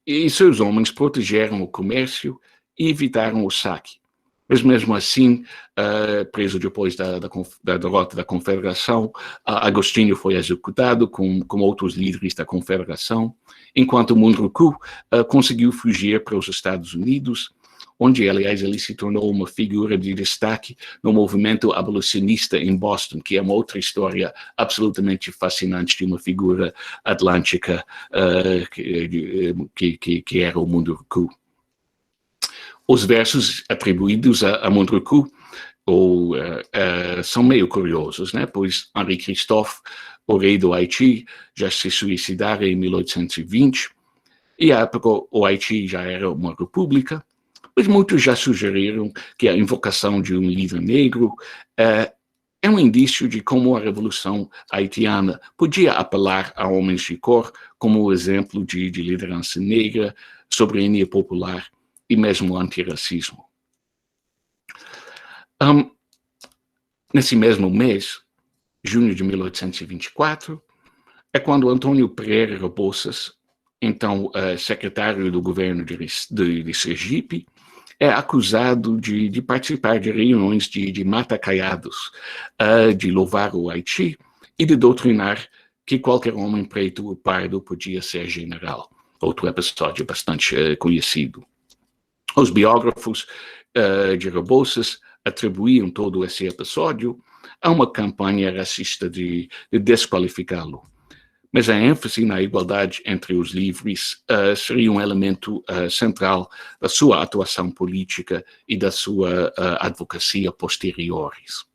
e seus homens protegeram o comércio e evitaram o saque. Mas mesmo assim, preso depois da derrota da Confederação, Agostinho foi executado com outros líderes da Confederação, enquanto Mundruku conseguiu fugir para os Estados Unidos, onde, aliás, ele se tornou uma figura de destaque no movimento abolicionista em Boston, que é uma outra história absolutamente fascinante de uma figura atlântica que era o Mundruku. Os versos atribuídos a Mundruku são meio curiosos, né? Pois Henri Christophe, o rei do Haiti, já se suicidara em 1820, e à época o Haiti já era uma república, mas muitos já sugeriram que a invocação de um líder negro é um indício de como a Revolução Haitiana podia apelar a homens de cor como exemplo de liderança negra, soberania popular e mesmo antirracismo. Nesse mesmo mês, junho de 1824, é quando Antônio Pereira Rebouças, então secretário do governo de Sergipe, é acusado de participar de reuniões de mata-caiados, de louvar o Haiti e de doutrinar que qualquer homem preto ou pardo podia ser general. Outro episódio bastante conhecido. Os biógrafos de Rebouças atribuíam todo esse episódio a uma campanha racista de desqualificá-lo. Mas a ênfase na igualdade entre os livres seria um elemento central da sua atuação política e da sua advocacia posteriores.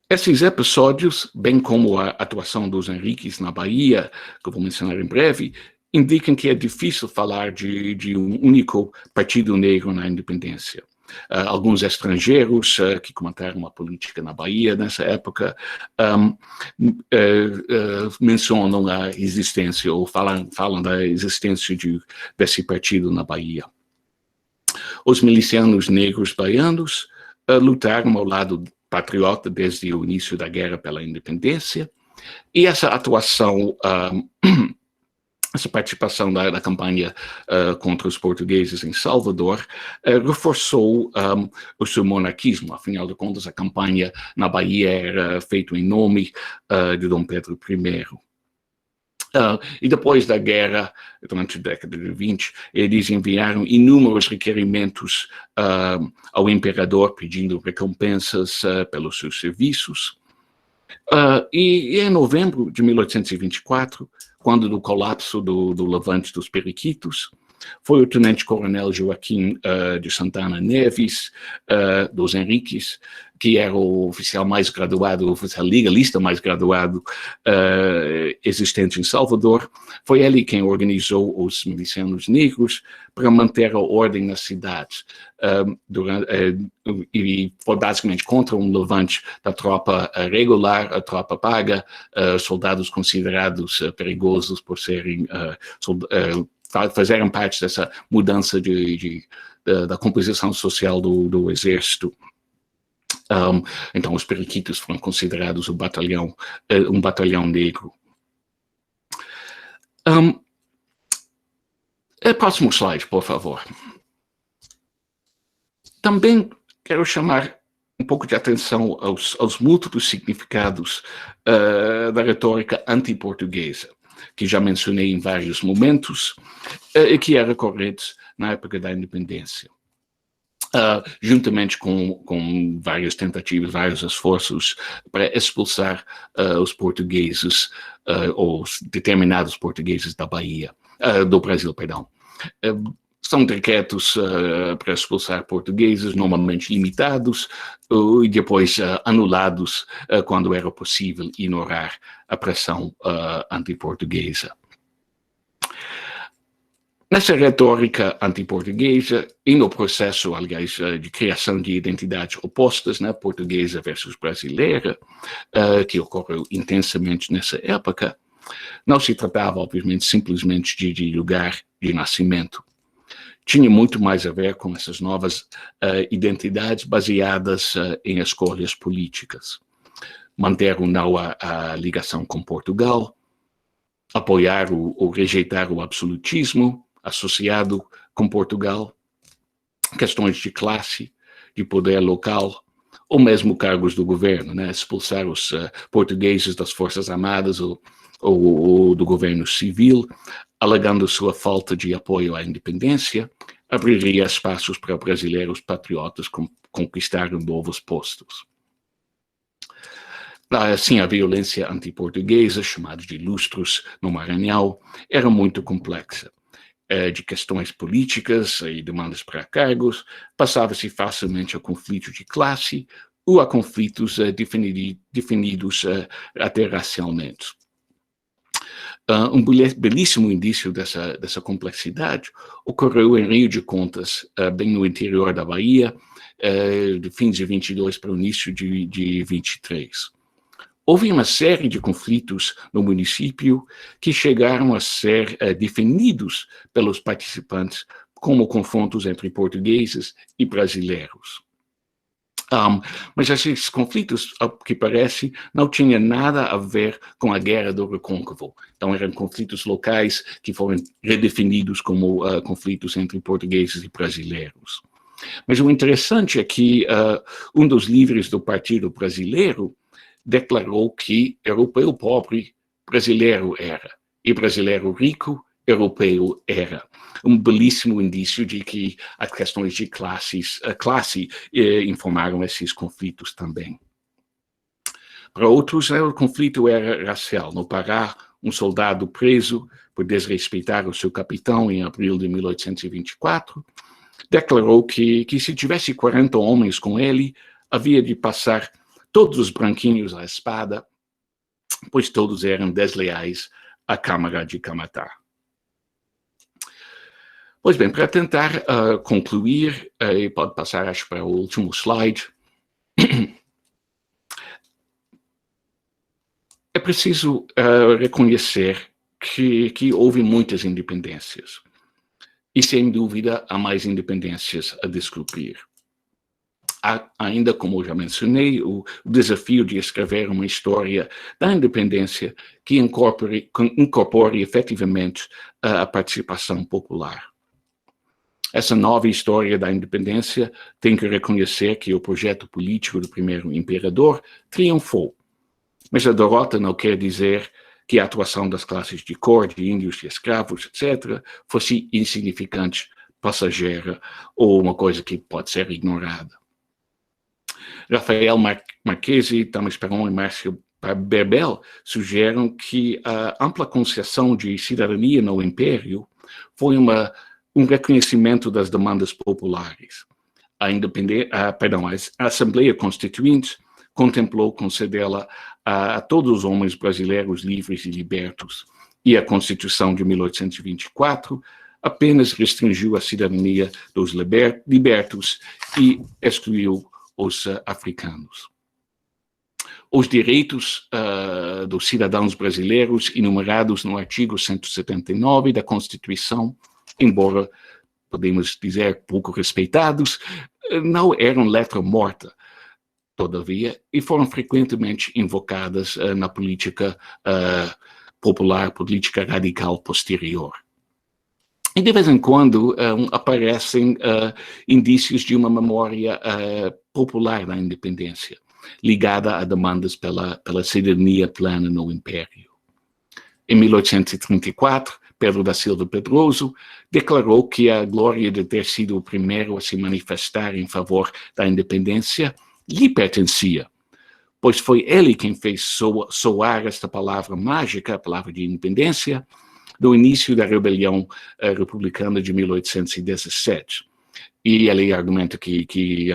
Esses episódios, bem como a atuação dos Henriques na Bahia, que eu vou mencionar em breve, indicam que é difícil falar de um único partido negro na independência. Alguns estrangeiros que comentaram a política na Bahia nessa época mencionam a existência ou falam da existência desse partido na Bahia. Os milicianos negros baianos lutaram ao lado patriota desde o início da guerra pela independência, e essa atuação essa participação da campanha contra os portugueses em Salvador reforçou o seu monarquismo. Afinal de contas, a campanha na Bahia era feita em nome de Dom Pedro I. E depois da guerra, durante a década de 20, eles enviaram inúmeros requerimentos ao imperador pedindo recompensas pelos seus serviços. E em novembro de 1824, quando do colapso do Levante dos Periquitos, Foi o tenente-coronel Joaquim de Santana Neves, dos Henriques, que era o oficial mais graduado, o oficial legalista mais graduado existente em Salvador. Foi ele quem organizou os milicianos negros para manter a ordem na cidade. E foi basicamente contra um levante da tropa regular, a tropa paga, soldados considerados perigosos por serem fazerem parte dessa mudança da composição social do exército. Então, os periquitos foram considerados um batalhão negro. Próximo slide, por favor. Também quero chamar um pouco de atenção aos múltiplos significados da retórica anti-portuguesa, que já mencionei em vários momentos, e que era recorrente na época da independência. Juntamente com várias tentativas, vários esforços para expulsar os portugueses, ou determinados portugueses da Bahia, do Brasil, perdão. São decretos para expulsar portugueses, normalmente limitados, e depois anulados quando era possível ignorar a pressão anti-portuguesa. Nessa retórica anti-portuguesa, e no processo, aliás, de criação de identidades opostas, né, portuguesa versus brasileira, que ocorreu intensamente nessa época, não se tratava, obviamente, simplesmente de lugar de nascimento. Tinha muito mais a ver com essas novas identidades baseadas em escolhas políticas. Manter ou não a ligação com Portugal, apoiar ou rejeitar o absolutismo associado com Portugal, questões de classe, de poder local, ou mesmo cargos do governo, né? Expulsar os portugueses das Forças Armadas ou do governo civil, alegando sua falta de apoio à independência, abriria espaços para brasileiros patriotas conquistarem novos postos. Assim, a violência anti-portuguesa, chamada de lustros no Maranhão, era muito complexa. De questões políticas e demandas para cargos, passava-se facilmente a conflito de classe ou a conflitos definidos até racialmente. Um belíssimo indício dessa complexidade ocorreu em Rio de Contas, bem no interior da Bahia, de fins de 22 para o início de 23. Houve uma série de conflitos no município que chegaram a ser definidos pelos participantes como confrontos entre portugueses e brasileiros. Mas esses conflitos, ao que parece, não tinham nada a ver com a Guerra do Recôncavo. Então, eram conflitos locais que foram redefinidos como conflitos entre portugueses e brasileiros. Mas o interessante é que um dos líderes do Partido Brasileiro declarou que europeu pobre, brasileiro era, e brasileiro rico, europeu era. Um belíssimo indício de que as questões de classe informaram esses conflitos também. Para outros, o conflito era racial. No Pará, um soldado preso por desrespeitar o seu capitão em abril de 1824, declarou que se tivesse 40 homens com ele, havia de passar todos os branquinhos à espada, pois todos eram desleais à Câmara de Camatá. Pois bem, para tentar concluir, e pode passar, acho, para o último slide, é preciso reconhecer que houve muitas independências, e sem dúvida há mais independências a descobrir. Há ainda, como eu já mencionei, o desafio de escrever uma história da independência que incorpore efetivamente a participação popular. Essa nova história da independência tem que reconhecer que o projeto político do primeiro imperador triunfou. Mas a derrota não quer dizer que a atuação das classes de cor, de índios, de escravos, etc., fosse insignificante, passageira ou uma coisa que pode ser ignorada. Rafael Marquesi, Thomas Perón e Márcio Berbel sugerem que a ampla concessão de cidadania no Império foi uma reconhecimento das demandas populares. A Assembleia Constituinte contemplou concedê-la a todos os homens brasileiros livres e libertos, e a Constituição de 1824 apenas restringiu a cidadania dos libertos e excluiu os africanos. Os direitos dos cidadãos brasileiros, enumerados no artigo 179 da Constituição, embora, podemos dizer, pouco respeitados, não eram letra morta, todavia, e foram frequentemente invocadas na política popular, política radical posterior. E de vez em quando aparecem indícios de uma memória popular da independência, ligada a demandas pela cidadania plena no Império. Em 1834, Pedro da Silva Pedroso declarou que a glória de ter sido o primeiro a se manifestar em favor da independência lhe pertencia, pois foi ele quem fez soar esta palavra mágica, a palavra de independência, do início da rebelião republicana de 1817. E ele argumenta que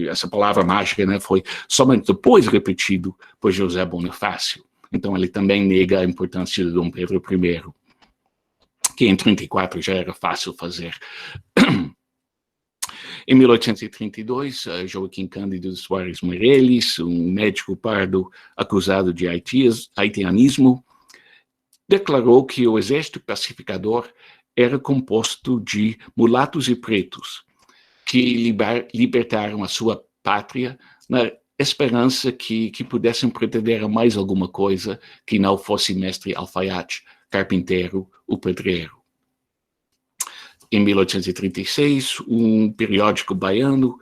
essa palavra mágica, né, foi somente depois repetido por José Bonifácio. Então ele também nega a importância de Dom Pedro I, que em 34 já era fácil fazer. Em 1832, Joaquim Cândido Soares Meirelles, um médico pardo acusado de haitianismo, declarou que o exército pacificador era composto de mulatos e pretos, que libertaram a sua pátria na esperança que pudessem pretender a mais alguma coisa que não fosse mestre alfaiate, carpinteiro ou pedreiro. Em 1836, um periódico baiano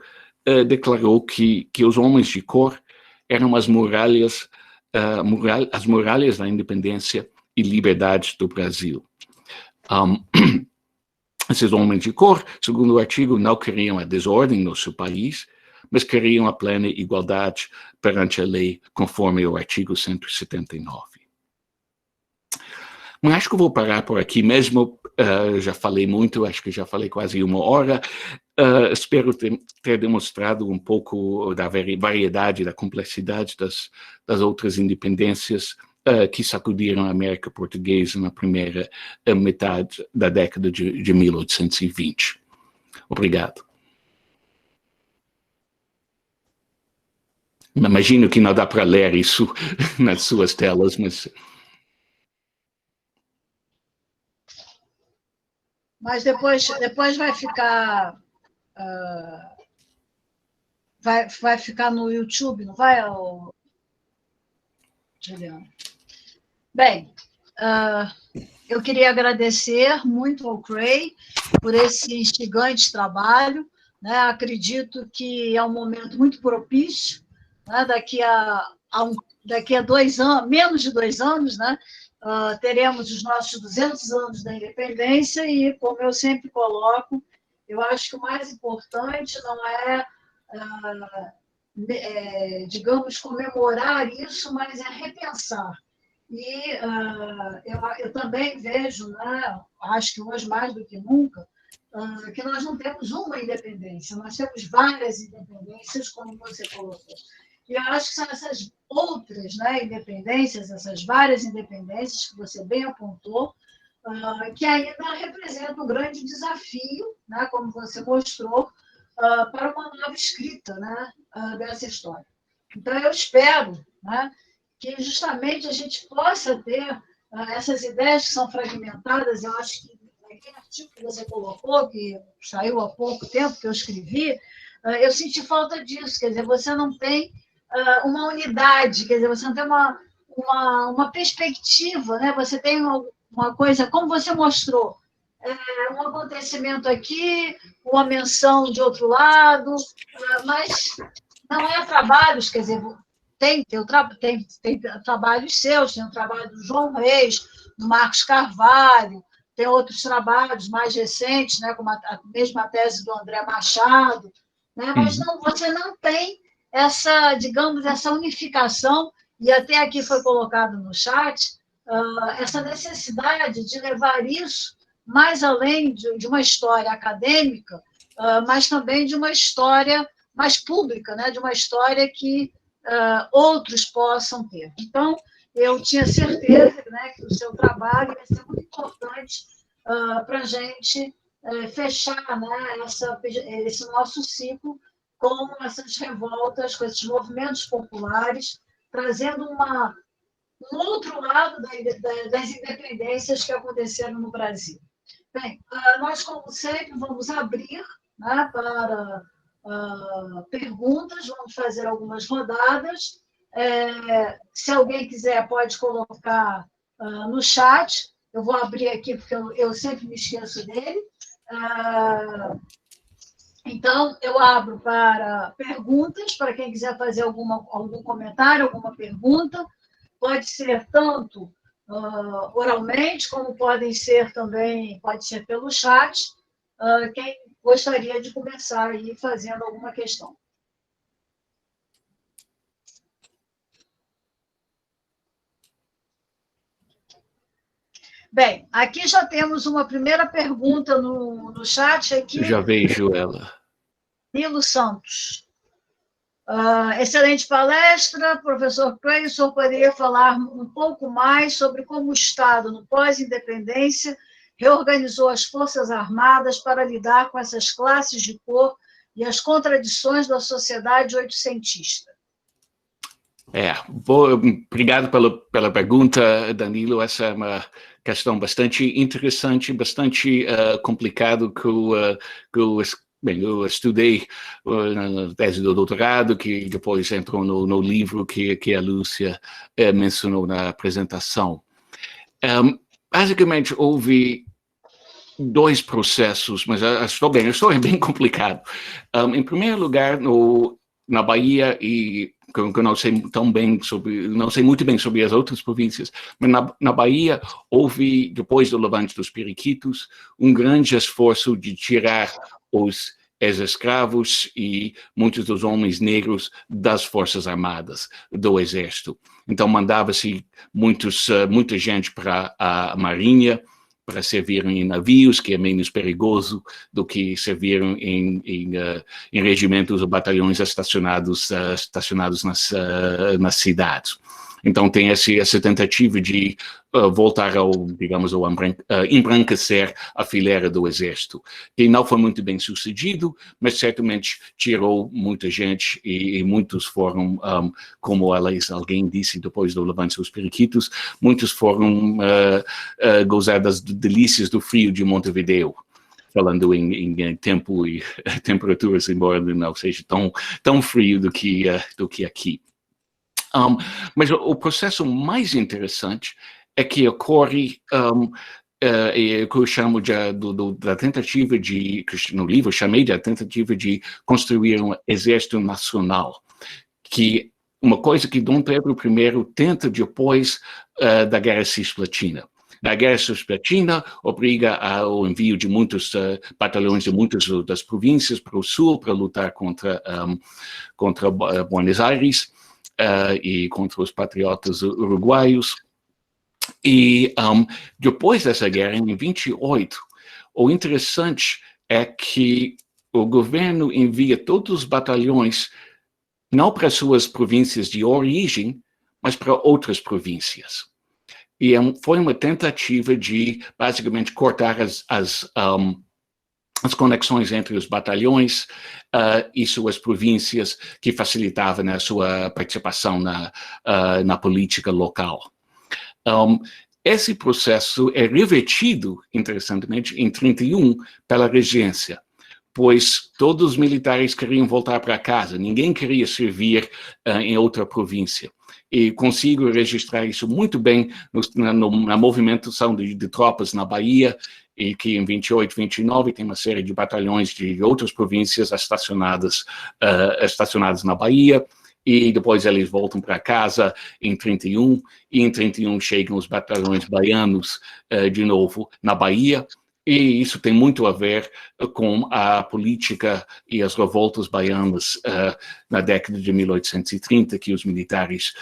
declarou que os homens de cor eram as muralhas da independência e liberdade do Brasil. Esses homens de cor, segundo o artigo, não queriam a desordem no seu país, mas queriam a plena igualdade perante a lei, conforme o artigo 179. Mas acho que eu vou parar por aqui mesmo. Já falei muito, acho que já falei quase 1 hora. Espero ter demonstrado um pouco da variedade, da complexidade das outras independências que sacudiram a América Portuguesa na primeira metade da década de 1820. Obrigado. Imagino que não dá para ler isso nas suas telas, mas... Mas depois vai ficar... vai ficar no YouTube, não vai, Juliano? Bem, eu queria agradecer muito ao Cray por esse instigante trabalho, né? Acredito que é um momento muito propício, né? Daqui a 2 anos, menos de 2 anos, né? Teremos os nossos 200 anos da independência e, como eu sempre coloco, eu acho que o mais importante não é digamos, comemorar isso, mas é repensar. E eu também vejo, né, acho que hoje mais do que nunca, que nós não temos uma independência, nós temos várias independências, como você colocou. E eu acho que são essas outras, né, independências, essas várias independências que você bem apontou, que ainda representam um grande desafio, né, como você mostrou, para uma nova escrita, né, dessa história. Então, eu espero, né, que justamente a gente possa ter essas ideias que são fragmentadas. Eu acho que aquele artigo que você colocou, que saiu há pouco tempo, que eu escrevi, eu senti falta disso. Quer dizer, você não tem uma unidade, quer dizer, você não tem uma perspectiva, né? Você tem uma coisa, como você mostrou, um acontecimento aqui, uma menção de outro lado, mas não é trabalhos, quer dizer, tem trabalhos seus, tem o trabalho do João Reis, do Marcos Carvalho, tem outros trabalhos mais recentes, né, como a mesma tese do André Machado, né, mas você não tem essa, digamos, essa unificação, e até aqui foi colocado no chat, essa necessidade de levar isso mais além de uma história acadêmica, mas também de uma história mais pública, né? De uma história que outros possam ter. Então, eu tinha certeza, né, que o seu trabalho ia ser muito importante para a gente fechar, né, esse nosso ciclo com essas revoltas, com esses movimentos populares, trazendo um outro lado das independências que aconteceram no Brasil. Bem, nós, como sempre, vamos abrir, né, para perguntas, vamos fazer algumas rodadas. Se alguém quiser, pode colocar no chat. Eu vou abrir aqui, porque eu sempre me esqueço dele. Então, eu abro para perguntas, para quem quiser fazer algum comentário, alguma pergunta. Pode ser tanto oralmente, como pode ser pelo chat. Quem gostaria de começar aí fazendo alguma questão? Bem, aqui já temos uma primeira pergunta no chat. Aqui, já vejo ela. Nilo Santos. Excelente palestra, professor Clay. O senhor poderia falar um pouco mais sobre como o Estado, no pós-independência, reorganizou as Forças Armadas para lidar com essas classes de cor e as contradições da sociedade oitocentista? Obrigado pela pergunta, Danilo. Essa é uma questão bastante interessante, bastante complicado Bem, eu estudei na tese do doutorado, que depois entrou no livro que a Lúcia mencionou na apresentação. Basicamente, houve dois processos, mas a história é bem complicado. Em primeiro lugar, na Bahia, e que eu não sei muito bem sobre as outras províncias, mas na Bahia houve, depois do levante dos periquitos, um grande esforço de tirar os ex-escravos e muitos dos homens negros das Forças Armadas, do Exército. Então, mandava-se muita gente para a Marinha, para servir em navios, que é menos perigoso do que servir em regimentos ou batalhões estacionados nas cidades. Então, tem essa tentativa de voltar digamos, ao embranquecer a fileira do Exército, que não foi muito bem sucedido, mas certamente tirou muita gente e muitos foram, como alguém disse depois do levante dos periquitos, muitos foram gozar das delícias do frio de Montevideo, falando em tempo e temperaturas, embora não seja tão frio do que aqui. Mas o processo mais interessante é que ocorre, que eu chamo da tentativa que no livro eu chamei de a tentativa de construir um exército nacional, que uma coisa que Dom Pedro I tenta depois da Guerra Cisplatina. Na Guerra Cisplatina, obriga ao envio de muitos batalhões de muitas das províncias para o sul para lutar contra Buenos Aires, e contra os patriotas uruguaios. E depois dessa guerra, em 28, o interessante é que o governo envia todos os batalhões não para suas províncias de origem, mas para outras províncias. E foi uma tentativa de, basicamente, cortar as conexões entre os batalhões e suas províncias, que facilitava, né, a sua participação na política local. Esse processo é revertido, interessantemente, em 31, pela regência, pois todos os militares queriam voltar para casa, ninguém queria servir em outra província. E consigo registrar isso muito bem na movimentação de tropas na Bahia, e que em 28, 29 tem uma série de batalhões de outras províncias estacionadas na Bahia, e depois eles voltam para casa em 31, e em 31 chegam os batalhões baianos de novo na Bahia, e isso tem muito a ver com a política e as revoltas baianas na década de 1830, que os militares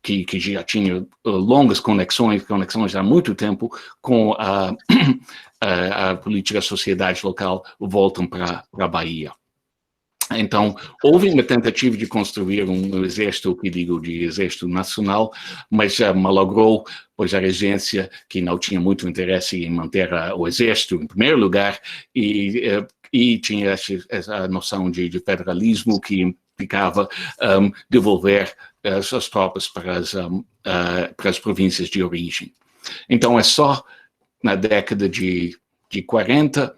que já tinha longas conexões há muito tempo com a política da sociedade local, voltam para a Bahia. Então, houve uma tentativa de construir um exército, que digo, de exército nacional, mas malogrou, pois a regência, que não tinha muito interesse em manter o exército em primeiro lugar, e tinha essa noção de federalismo que implicava devolver as tropas para as províncias de origem. Então, é só na década de 40,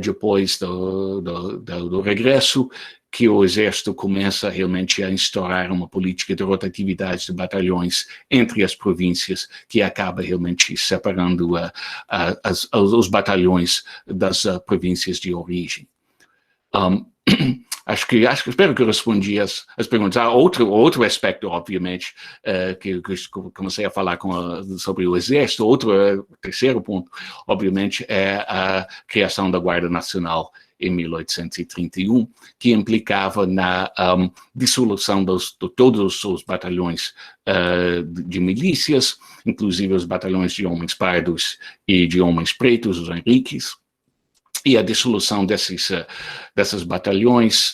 depois do regresso, que o exército começa realmente a instaurar uma política de rotatividade de batalhões entre as províncias, que acaba realmente separando os batalhões das províncias de origem. Espero que eu respondi as perguntas. Há outro aspecto, obviamente, que eu comecei a falar sobre o Exército. Terceiro ponto, obviamente, é a criação da Guarda Nacional em 1831, que implicava na dissolução de todos os batalhões de milícias, inclusive os batalhões de homens pardos e de homens pretos, os Henriques. E a dissolução desses batalhões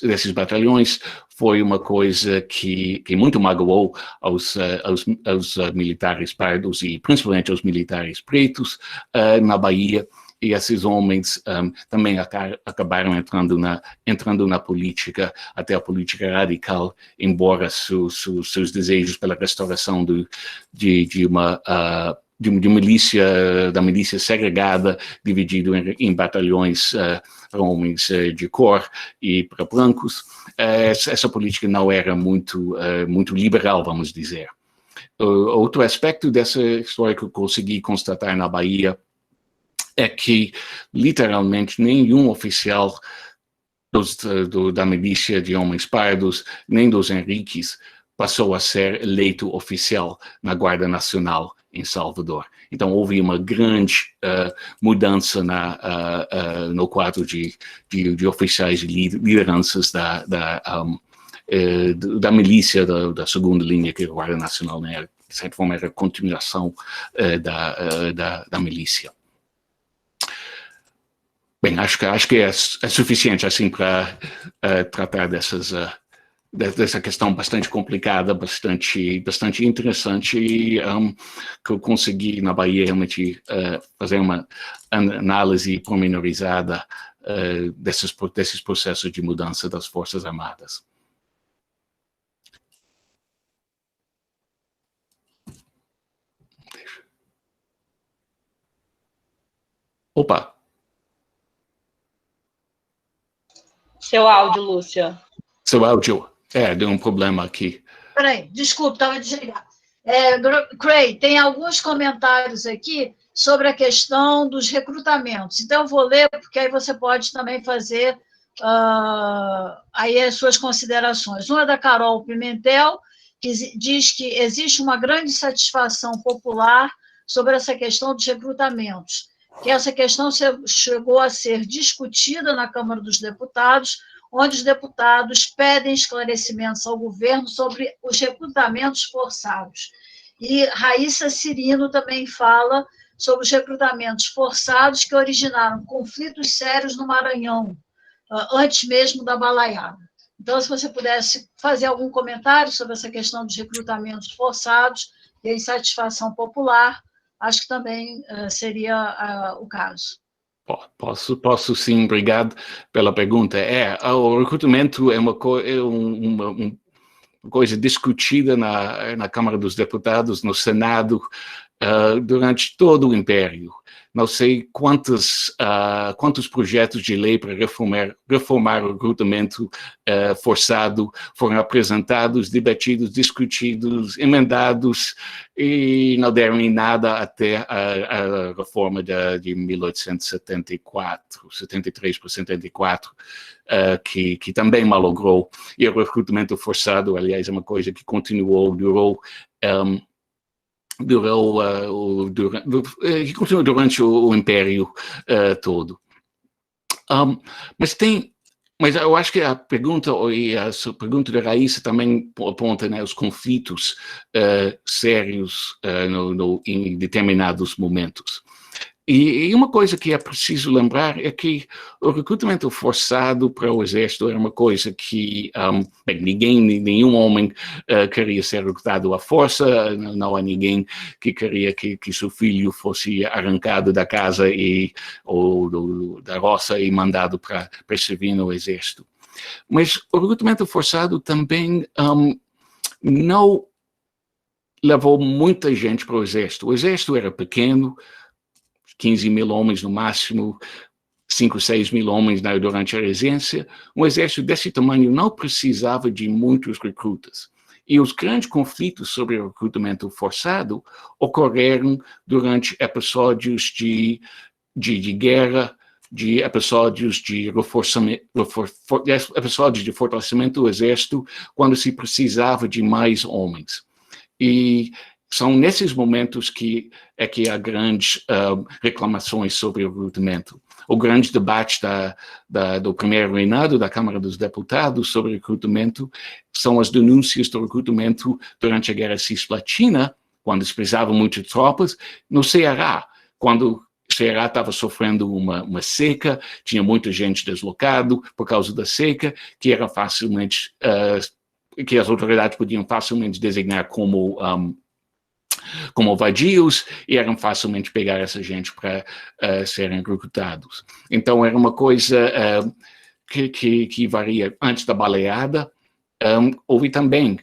foi uma coisa que muito magoou aos militares pardos e principalmente aos militares pretos na Bahia. E esses homens também acabaram entrando na política, até a política radical, embora seus desejos pela restauração da milícia segregada, dividido em batalhões para homens de cor e para brancos. Essa política não era muito liberal, vamos dizer. Outro aspecto dessa história que eu consegui constatar na Bahia é que, literalmente, nenhum oficial da milícia de homens pardos, nem dos Henriques, passou a ser eleito oficial na Guarda Nacional em Salvador. Então, houve uma grande mudança no quadro de oficiais e lideranças da milícia da segunda linha, que é a Guarda Nacional, né? De certa forma, era a continuação da milícia. Bem, acho que é suficiente assim para tratar dessa questão bastante complicada, bastante interessante, e que eu consegui na Bahia realmente fazer uma análise pormenorizada desses processos de mudança das Forças Armadas. Opa! Seu áudio, Lúcia. Seu áudio. Deu um problema aqui. Peraí, desculpa, estava desligado. Craig, tem alguns comentários aqui sobre a questão dos recrutamentos. Então, eu vou ler, porque aí você pode também fazer aí as suas considerações. Uma é da Carol Pimentel, que diz que existe uma grande satisfação popular sobre essa questão dos recrutamentos, que essa questão chegou a ser discutida na Câmara dos Deputados, onde os deputados pedem esclarecimentos ao governo sobre os recrutamentos forçados. E Raíssa Cirino também fala sobre os recrutamentos forçados que originaram conflitos sérios no Maranhão, antes mesmo da balaiada. Então, se você pudesse fazer algum comentário sobre essa questão dos recrutamentos forçados e a insatisfação popular, acho que também seria o caso. Posso sim, obrigado pela pergunta. O recrutamento é uma coisa discutida na Câmara dos Deputados, no Senado, durante todo o Império. Não sei quantos projetos de lei para reformar o recrutamento forçado foram apresentados, debatidos, discutidos, emendados, e não deram em nada até a reforma de 1874, 73 para 74, que também malogrou. E o recrutamento forçado, aliás, é uma coisa que durou durante o Império todo. Mas tem Mas eu acho que a pergunta, e a pergunta da Raíssa também aponta, né, os conflitos sérios em determinados momentos. E uma coisa que é preciso lembrar é que o recrutamento forçado para o exército era uma coisa que nenhum homem queria ser recrutado à força, não há ninguém que queria que seu filho fosse arrancado da casa ou da roça e mandado para servir no exército. Mas o recrutamento forçado também não levou muita gente para o exército. O exército era pequeno, 15 mil homens no máximo, 5, 6 mil homens durante a regência. Um exército desse tamanho não precisava de muitos recrutas. E os grandes conflitos sobre o recrutamento forçado ocorreram durante episódios de guerra, de episódios de episódios de fortalecimento do exército, quando se precisava de mais homens. E são nesses momentos que há grandes reclamações sobre o recrutamento. O grande debate do primeiro reinado da Câmara dos Deputados sobre recrutamento são as denúncias do recrutamento durante a Guerra Cisplatina, quando se precisava muito de tropas, no Ceará, quando o Ceará estava sofrendo uma seca, tinha muita gente deslocado por causa da seca, que era facilmente, que as autoridades podiam facilmente designar como vadios, e eram facilmente pegar essa gente para serem recrutados. Então, era uma coisa que varia. Antes da baleada, houve também,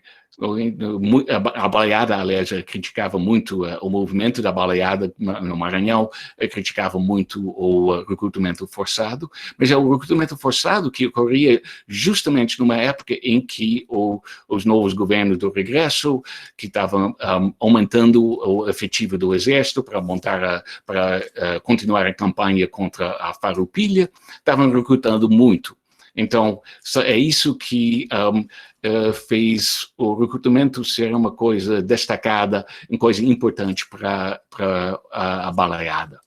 a baleada, aliás, criticava muito o movimento da baleada no Maranhão, criticava muito o recrutamento forçado, mas é o recrutamento forçado que ocorria justamente numa época em que os novos governos do regresso, que estavam aumentando o efetivo do exército para continuar a campanha contra a Farroupilha, estavam recrutando muito. Então, é isso que fez o recrutamento ser uma coisa destacada, uma coisa importante para a baleada.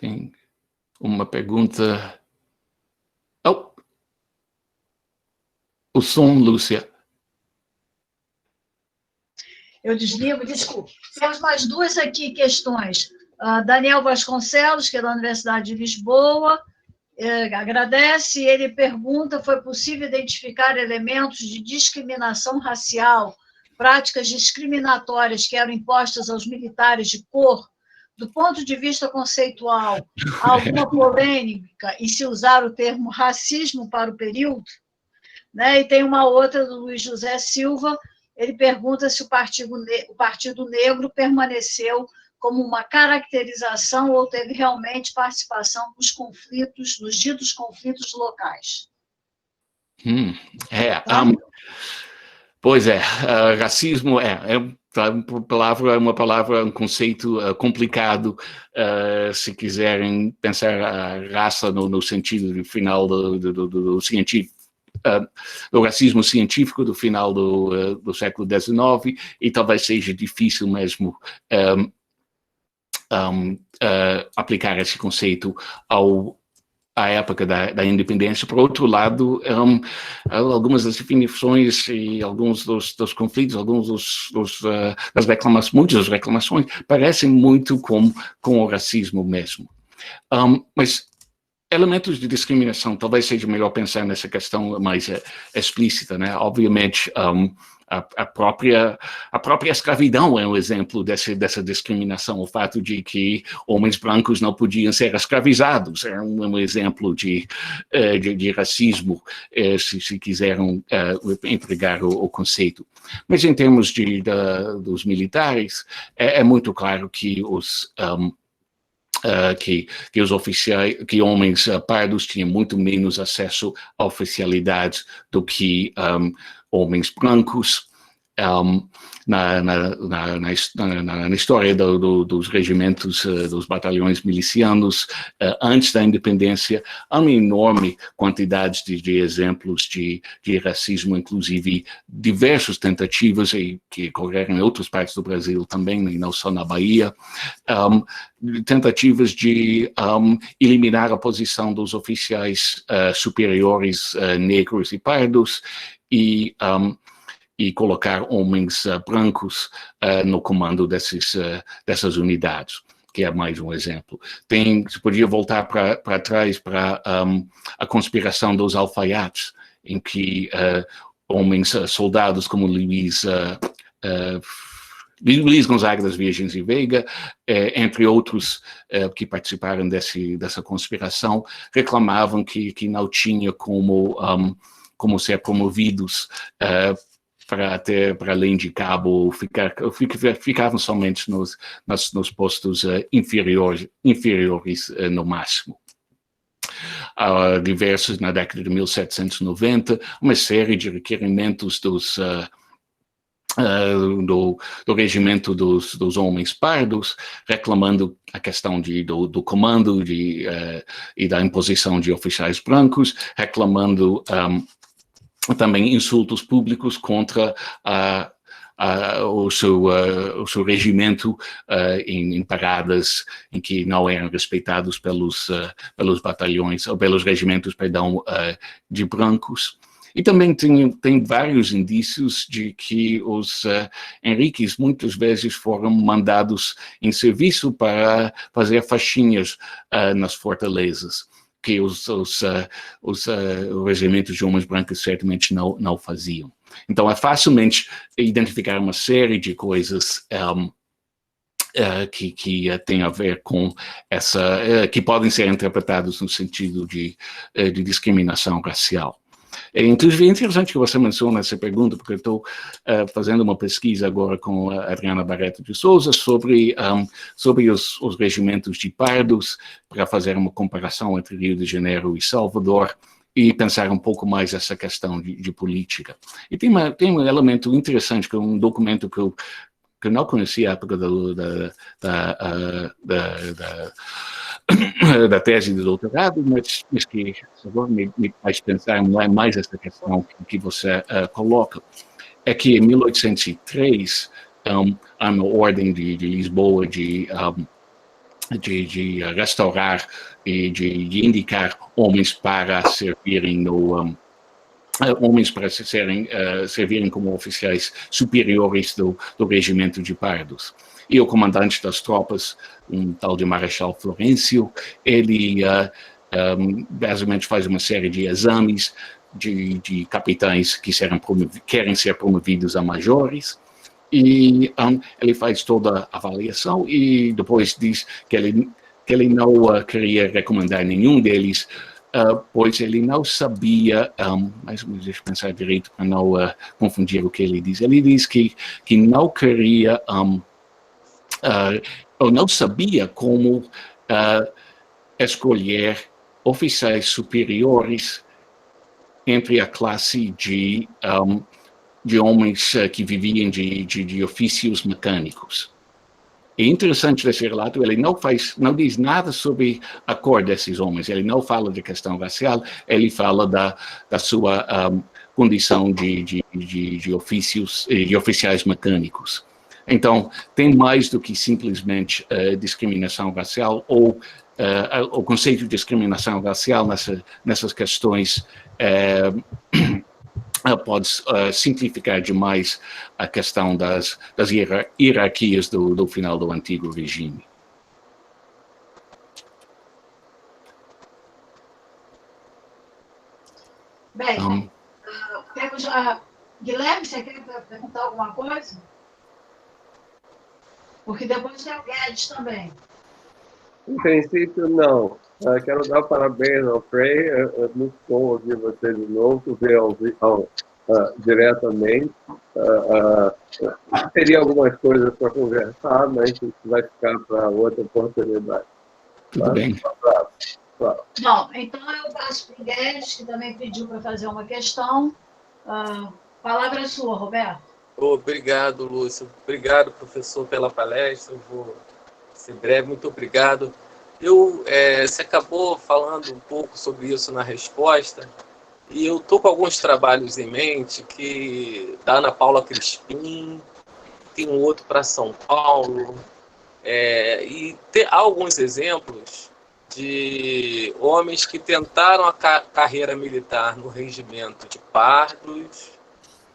Tem uma pergunta. Oh! O som, Lúcia. Eu desligo, desculpa. Temos mais duas aqui questões. Daniel Vasconcelos, que é da Universidade de Lisboa, agradece, ele pergunta: foi possível identificar elementos de discriminação racial, práticas discriminatórias que eram impostas aos militares de cor? Do ponto de vista conceitual, há alguma polêmica em se usar o termo racismo para o período? Né? E tem uma outra do Luiz José Silva, ele pergunta se o Partido Negro permaneceu como uma caracterização ou teve realmente participação nos conflitos, nos ditos conflitos locais. Pois é, racismo é uma palavra, um conceito complicado, se quiserem pensar a raça no sentido final do científico, do racismo científico do final do século XIX, e talvez seja difícil mesmo aplicar esse conceito à época da independência. Por outro lado, algumas das definições e alguns dos conflitos, das reclamações, muitas das reclamações parecem muito com o racismo mesmo. Mas elementos de discriminação, talvez seja melhor pensar nessa questão mais explícita, né? Obviamente, a própria escravidão é um exemplo dessa discriminação. O fato de que homens brancos não podiam ser escravizados é um exemplo de racismo, se quiserem empregar o conceito. Mas em termos dos militares, é muito claro que os oficiais, que homens pardos tinham muito menos acesso à oficialidade do que homens brancos. na história dos regimentos, dos batalhões milicianos, antes da independência, há uma enorme quantidade de exemplos de racismo, inclusive diversas tentativas que ocorreram em outras partes do Brasil também, e não só na Bahia, tentativas de eliminar a posição dos oficiais superiores negros e pardos e colocar homens brancos no comando dessas unidades, que é mais um exemplo. Se podia voltar para trás para a conspiração dos alfaiates, em que soldados como Luiz Gonzaga das Virgens e Veiga, entre outros que participaram dessa conspiração, reclamavam que não tinha como ser promovidos para além de cabo, ficavam somente nos postos inferiores no máximo. Diversos, na década de 1790, uma série de requerimentos do regimento dos homens pardos, reclamando a questão do comando e da imposição de oficiais brancos, reclamando também insultos públicos contra o seu regimento em paradas em que não eram respeitados pelos batalhões, ou pelos regimentos, de brancos. E também tem vários indícios de que os Henriques muitas vezes foram mandados em serviço para fazer faxinhas nas fortalezas, que os regimentos de homens brancos certamente não faziam. Então, é facilmente identificar uma série de coisas que tem a ver com que podem ser interpretados no sentido de discriminação racial. Inclusive, é interessante que você mencione essa pergunta, porque eu estou fazendo uma pesquisa agora com a Adriana Barreto de Souza sobre os regimentos de pardos, para fazer uma comparação entre Rio de Janeiro e Salvador, e pensar um pouco mais essa questão de política. E tem um elemento interessante, que é um documento que eu não conhecia à época da tese de doutorado, mas que agora me faz pensar mais essa questão que você coloca. É que em 1803, há uma ordem de Lisboa de restaurar e de indicar homens para servirem servirem como oficiais superiores do regimento de pardos. E o comandante das tropas, um tal de Marechal Florencio, ele basicamente faz uma série de exames de capitães que querem ser promovidos a majores, e ele faz toda a avaliação e depois diz que ele não queria recomendar nenhum deles, pois ele não sabia, mas deixa eu pensar direito para não confundir o que ele diz. Ele diz que não queria, ou não sabia como escolher oficiais superiores entre a classe de homens que viviam de ofícios mecânicos. É interessante desse relato, ele não diz nada sobre a cor desses homens, ele não fala de questão racial, ele fala da sua condição de oficiais mecânicos. Então, tem mais do que simplesmente discriminação racial, ou o conceito de discriminação racial nessas questões pode simplificar demais a questão das hierarquias do final do antigo regime. Bem, temos Guilherme, você quer perguntar alguma coisa? Porque depois tem o Guedes também. Em princípio, não. Quero dar parabéns ao Frei. É muito bom ouvir você de novo, ver diretamente. Teria algumas coisas para conversar, mas isso vai ficar para outra oportunidade. Tudo bem. Um abraço. Bom, então eu passo para o Guedes, que também pediu para fazer uma questão. Palavra é sua, Roberto. Obrigado, Lúcio. Obrigado, professor, pela palestra. Eu vou ser breve. Muito obrigado. Você acabou falando um pouco sobre isso na resposta, e eu estou com alguns trabalhos em mente que da Ana Paula Crispim, tem um outro para São Paulo, e há alguns exemplos de homens que tentaram a carreira militar no regimento de pardos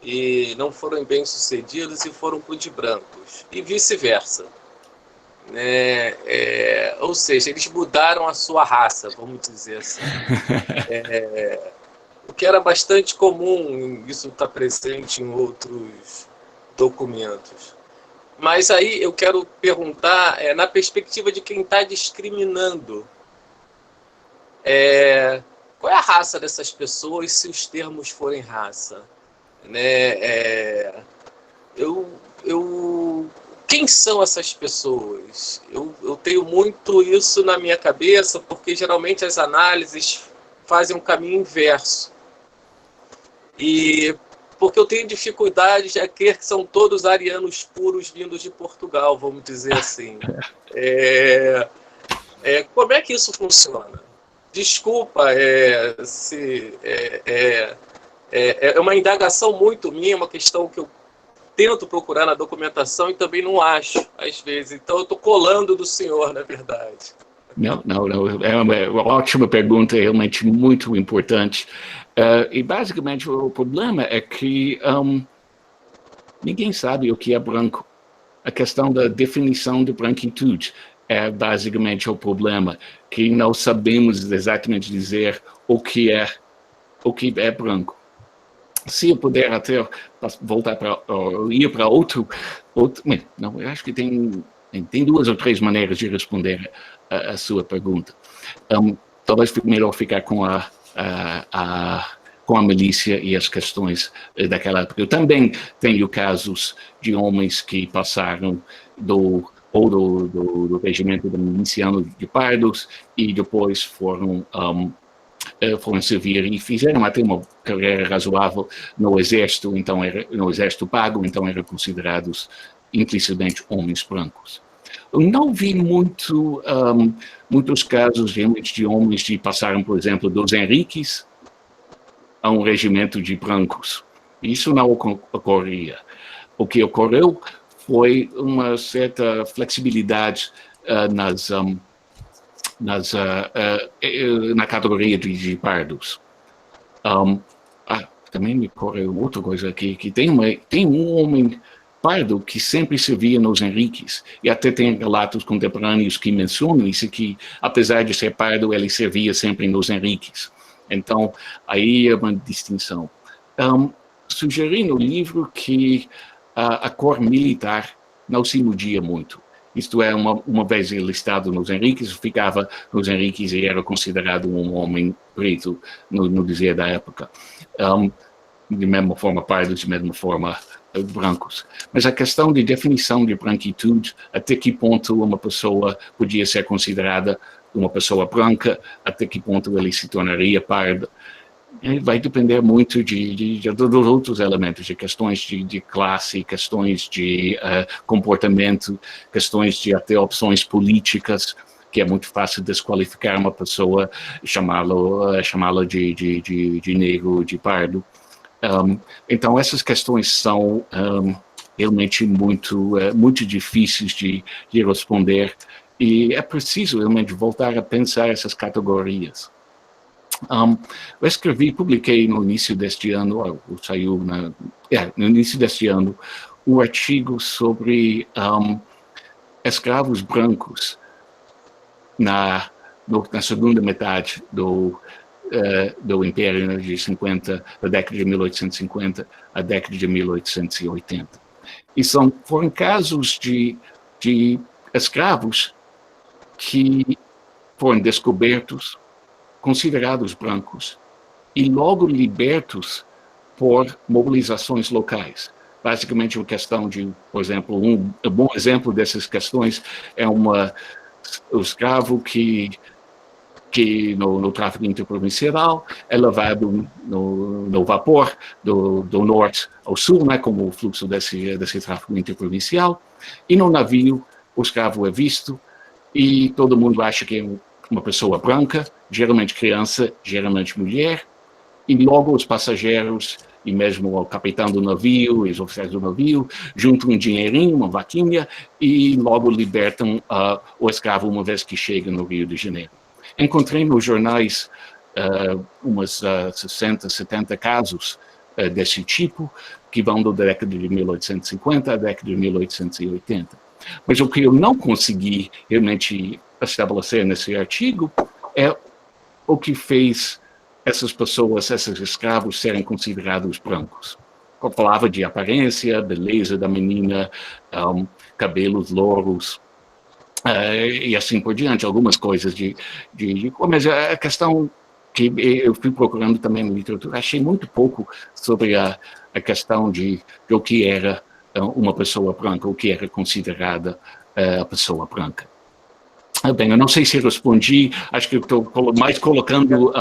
e não foram bem-sucedidos e foram para o de brancos, e vice-versa. Ou seja, eles mudaram a sua raça, vamos dizer assim. O que era bastante comum, isso está presente em outros documentos. Mas aí eu quero perguntar, na perspectiva de quem está discriminando, qual é a raça dessas pessoas, se os termos forem raça? Quem são essas pessoas? Eu tenho muito isso na minha cabeça, porque geralmente as análises fazem um caminho inverso. E porque eu tenho dificuldade de crer que são todos arianos puros vindos de Portugal, vamos dizer assim. Como é que isso funciona? Desculpa, é uma indagação muito minha, uma questão que eu tento procurar na documentação e também não acho, às vezes. Então, eu estou colando do senhor, na verdade. Não. É uma ótima pergunta, realmente muito importante. E, basicamente, o problema é que ninguém sabe o que é branco. A questão da definição de branquitude é, basicamente, o problema, que não sabemos exatamente dizer o que é branco. Se eu puder até voltar ir para outro, não, eu acho que tem 2 ou 3 maneiras de responder a sua pergunta. Talvez fique melhor ficar com a milícia e as questões daquela época. Eu também tenho casos de homens que passaram do regimento do miliciano de pardos e depois foram servir e fizeram até uma carreira razoável no exército, no exército pago, então eram considerados implicitamente homens brancos. Eu não vi muitos casos realmente de homens que passaram, por exemplo, dos Henriques a um regimento de brancos. Isso não ocorria. O que ocorreu foi uma certa flexibilidade na categoria de pardos. Também me ocorreu outra coisa aqui, que tem um homem pardo que sempre servia nos Henriques, e até tem relatos contemporâneos que mencionam isso, que apesar de ser pardo, ele servia sempre nos Henriques. Então, aí é uma distinção. Sugeri no livro que a cor militar não se iludia muito. Isto é, uma vez listado nos Henriques, ficava nos Henriques e era considerado um homem preto no dizer da época. De mesma forma pardos, de mesma forma brancos. Mas a questão de definição de branquitude, até que ponto uma pessoa podia ser considerada uma pessoa branca, até que ponto ele se tornaria pardo, vai depender muito dos outros elementos, de questões de classe, questões de comportamento, questões de até opções políticas, que é muito fácil desqualificar uma pessoa, chamá-la de negro, de pardo. Então, essas questões são realmente muito difíceis de responder, e é preciso realmente voltar a pensar essas categorias. Eu publiquei no início deste ano, no início deste ano, um artigo sobre escravos brancos na segunda metade do Império, né, da década de 1850 à década de 1880. E foram casos de escravos que foram descobertos, considerados brancos, e logo libertos por mobilizações locais. Basicamente, uma questão de, por exemplo, um bom exemplo dessas questões é o escravo que que no tráfego interprovincial é levado no vapor do norte ao sul, né, como o fluxo desse tráfego interprovincial, e no navio o escravo é visto e todo mundo acha que é uma pessoa branca, geralmente criança, geralmente mulher, e logo os passageiros e mesmo o capitão do navio e os oficiais do navio juntam um dinheirinho, uma vaquinha, e logo libertam o escravo uma vez que chega no Rio de Janeiro. Encontrei nos jornais umas 60, 70 casos desse tipo, que vão da década de 1850 à década de 1880. Mas o que eu não consegui realmente estabelecer nesse artigo é o que fez essas pessoas, esses escravos, serem considerados brancos. Eu falava de aparência, beleza da menina, cabelos louros, e assim por diante, algumas coisas mas a questão que eu fui procurando também na literatura, achei muito pouco sobre a questão de o que era uma pessoa branca, o que era considerada a pessoa branca. Bem, eu não sei se respondi, acho que eu estou mais colocando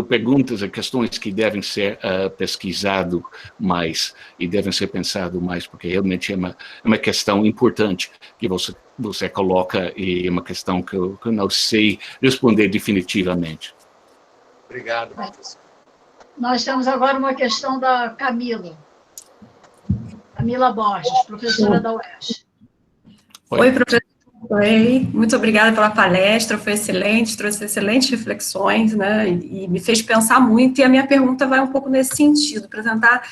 perguntas a questões que devem ser pesquisado mais e devem ser pensado mais, porque realmente é uma questão importante que você coloca e é uma questão que eu não sei responder definitivamente. Obrigado, professor. Nós temos agora uma questão da Camila Borges, professora da UERJ. Oi, professor. Oi, muito obrigada pela palestra, foi excelente, trouxe excelentes reflexões, né, e me fez pensar muito, e a minha pergunta vai um pouco nesse sentido, para tentar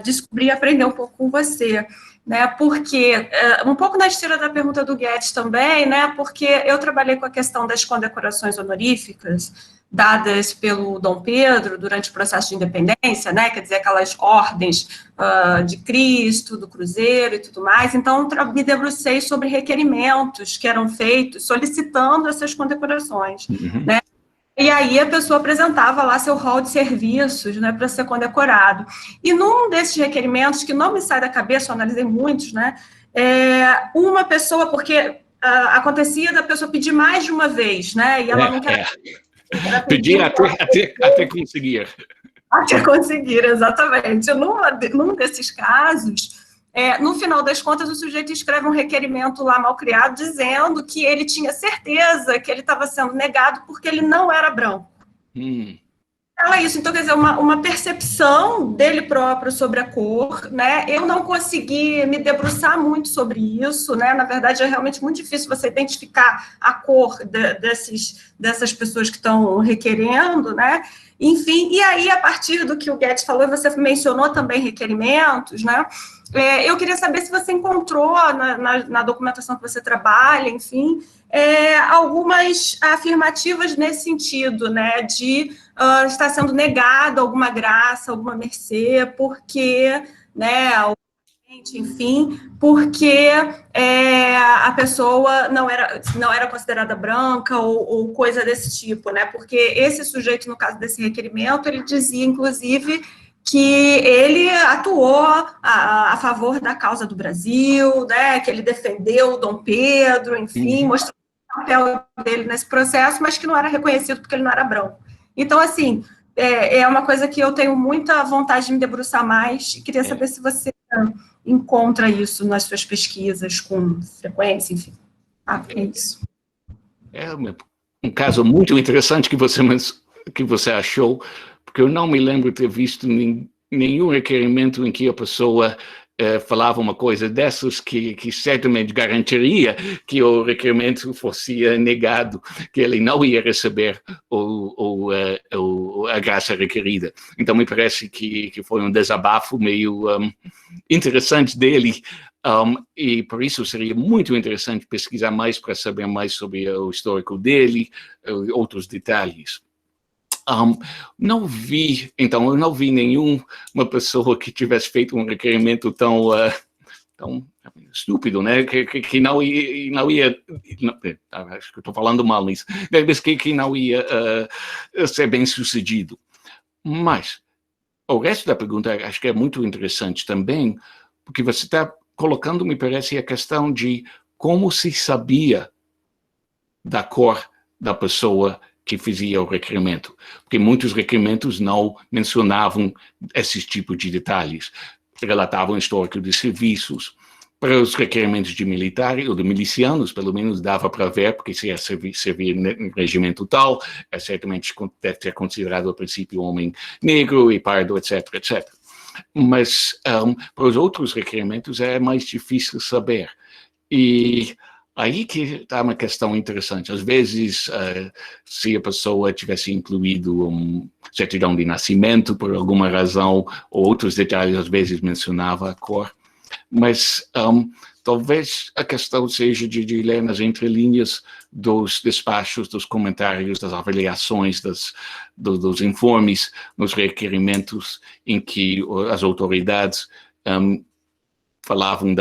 descobrir e aprender um pouco com você, né, porque, um pouco na esteira da pergunta do Guedes também, né, porque eu trabalhei com a questão das condecorações honoríficas, dadas pelo Dom Pedro durante o processo de independência, né, quer dizer, aquelas ordens de Cristo, do Cruzeiro e tudo mais, então me debrucei sobre requerimentos que eram feitos solicitando essas condecorações, né, e aí a pessoa apresentava lá seu rol de serviços, né, para ser condecorado. E num desses requerimentos, que não me sai da cabeça, eu analisei muitos, né, uma pessoa, porque acontecia da pessoa pedir mais de uma vez, né, e ela não quer... Pedir até conseguir. Até conseguir, exatamente. Num desses casos, no final das contas, o sujeito escreve um requerimento lá mal criado, dizendo que ele tinha certeza que ele estava sendo negado porque ele não era branco. Ela isso, então, quer dizer, uma percepção dele próprio sobre a cor, né, eu não consegui me debruçar muito sobre isso, né, na verdade é realmente muito difícil você identificar a cor dessas pessoas que estão requerendo, né, enfim, e aí, a partir do que o Guedes falou, você mencionou também requerimentos, né, eu queria saber se você encontrou na documentação que você trabalha, enfim, algumas afirmativas nesse sentido, né, de estar sendo negado alguma graça, alguma mercê, porque, né, enfim, porque a pessoa não era considerada branca ou coisa desse tipo, né, porque esse sujeito, no caso desse requerimento, ele dizia, inclusive, que ele atuou a favor da causa do Brasil, né, que ele defendeu o Dom Pedro, enfim, mostrou o papel dele nesse processo, mas que não era reconhecido porque ele não era branco. Então, assim, é uma coisa que eu tenho muita vontade de me debruçar mais, e queria saber se você encontra isso nas suas pesquisas com frequência, enfim. É isso. É um caso muito interessante que você achou, porque eu não me lembro de ter visto nenhum requerimento em que a pessoa falava uma coisa dessas que certamente garantiria que o requerimento fosse negado, que ele não ia receber a graça requerida. Então, me parece que foi um desabafo meio interessante dele, e por isso seria muito interessante pesquisar mais para saber mais sobre o histórico dele, outros detalhes. Eu não vi nenhuma pessoa que tivesse feito um requerimento tão estúpido, né? Que não ia acho que estou falando mal nisso, mas que não ia ser bem sucedido. Mas o resto da pergunta acho que é muito interessante também, porque você está colocando, me parece, a questão de como se sabia da cor da pessoa que fazia o requerimento, porque muitos requerimentos não mencionavam esses tipos de detalhes, relatavam histórico de serviços. Para os requerimentos de militares ou de milicianos, pelo menos dava para ver, porque se é servir em regimento tal, certamente deve ter considerado, a princípio, homem negro e pardo, etc., etc. Mas para os outros requerimentos é mais difícil saber. E aí que está uma questão interessante. Às vezes, se a pessoa tivesse incluído certidão de nascimento por alguma razão, ou outros detalhes, às vezes mencionava a cor, mas talvez a questão seja de ler nas entrelinhas dos despachos, dos comentários, das avaliações, dos informes, nos requerimentos em que as autoridades falavam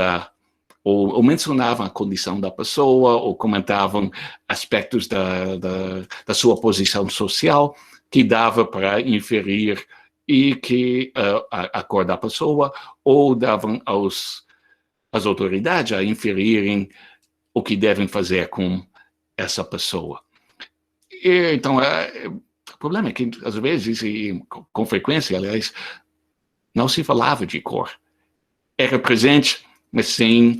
ou mencionavam a condição da pessoa, ou comentavam aspectos da sua posição social que dava para inferir e que a cor da pessoa, ou davam às autoridades a inferirem o que devem fazer com essa pessoa. E, então, o problema é que, às vezes, e com frequência, aliás, não se falava de cor. Era presente, mas sem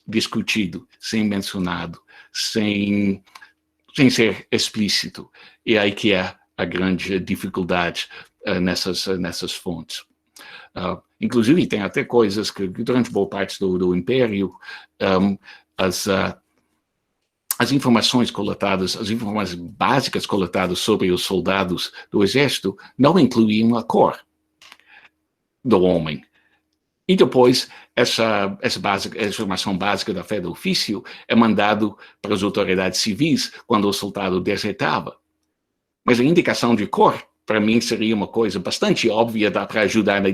discutido, sem mencionado, sem ser explícito. E aí que é a grande dificuldade nessas fontes. Inclusive, tem até coisas que, durante boa parte do Império, as informações coletadas, as informações básicas coletadas sobre os soldados do Exército não incluíam a cor do homem. E depois, essa informação básica da fé do ofício é mandado para as autoridades civis quando o soldado desertava. Mas a indicação de cor, para mim, seria uma coisa bastante óbvia para ajudar na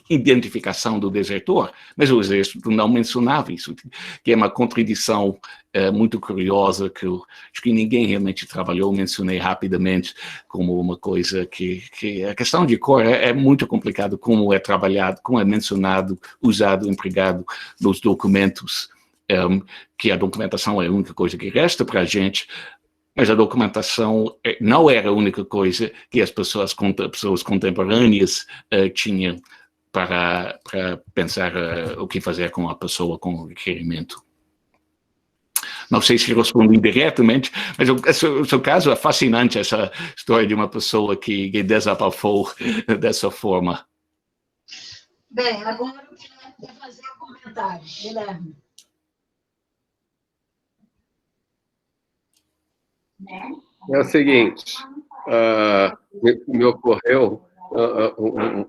identificação do desertor, mas o Exército não mencionava isso, que é uma contradição muito curiosa, que eu acho que ninguém realmente trabalhou. Mencionei rapidamente como uma coisa que a questão de cor é muito complicado, como é trabalhado, como é mencionado, usado, empregado nos documentos, que a documentação é a única coisa que resta para a gente. Mas a documentação não era a única coisa que as pessoas contemporâneas tinham para pensar o que fazer com a pessoa com o requerimento. Não sei se respondi diretamente, mas o seu caso é fascinante, essa história de uma pessoa que desabafou dessa forma. Bem, agora eu quero fazer um comentário, Guilherme. É o seguinte, me ocorreu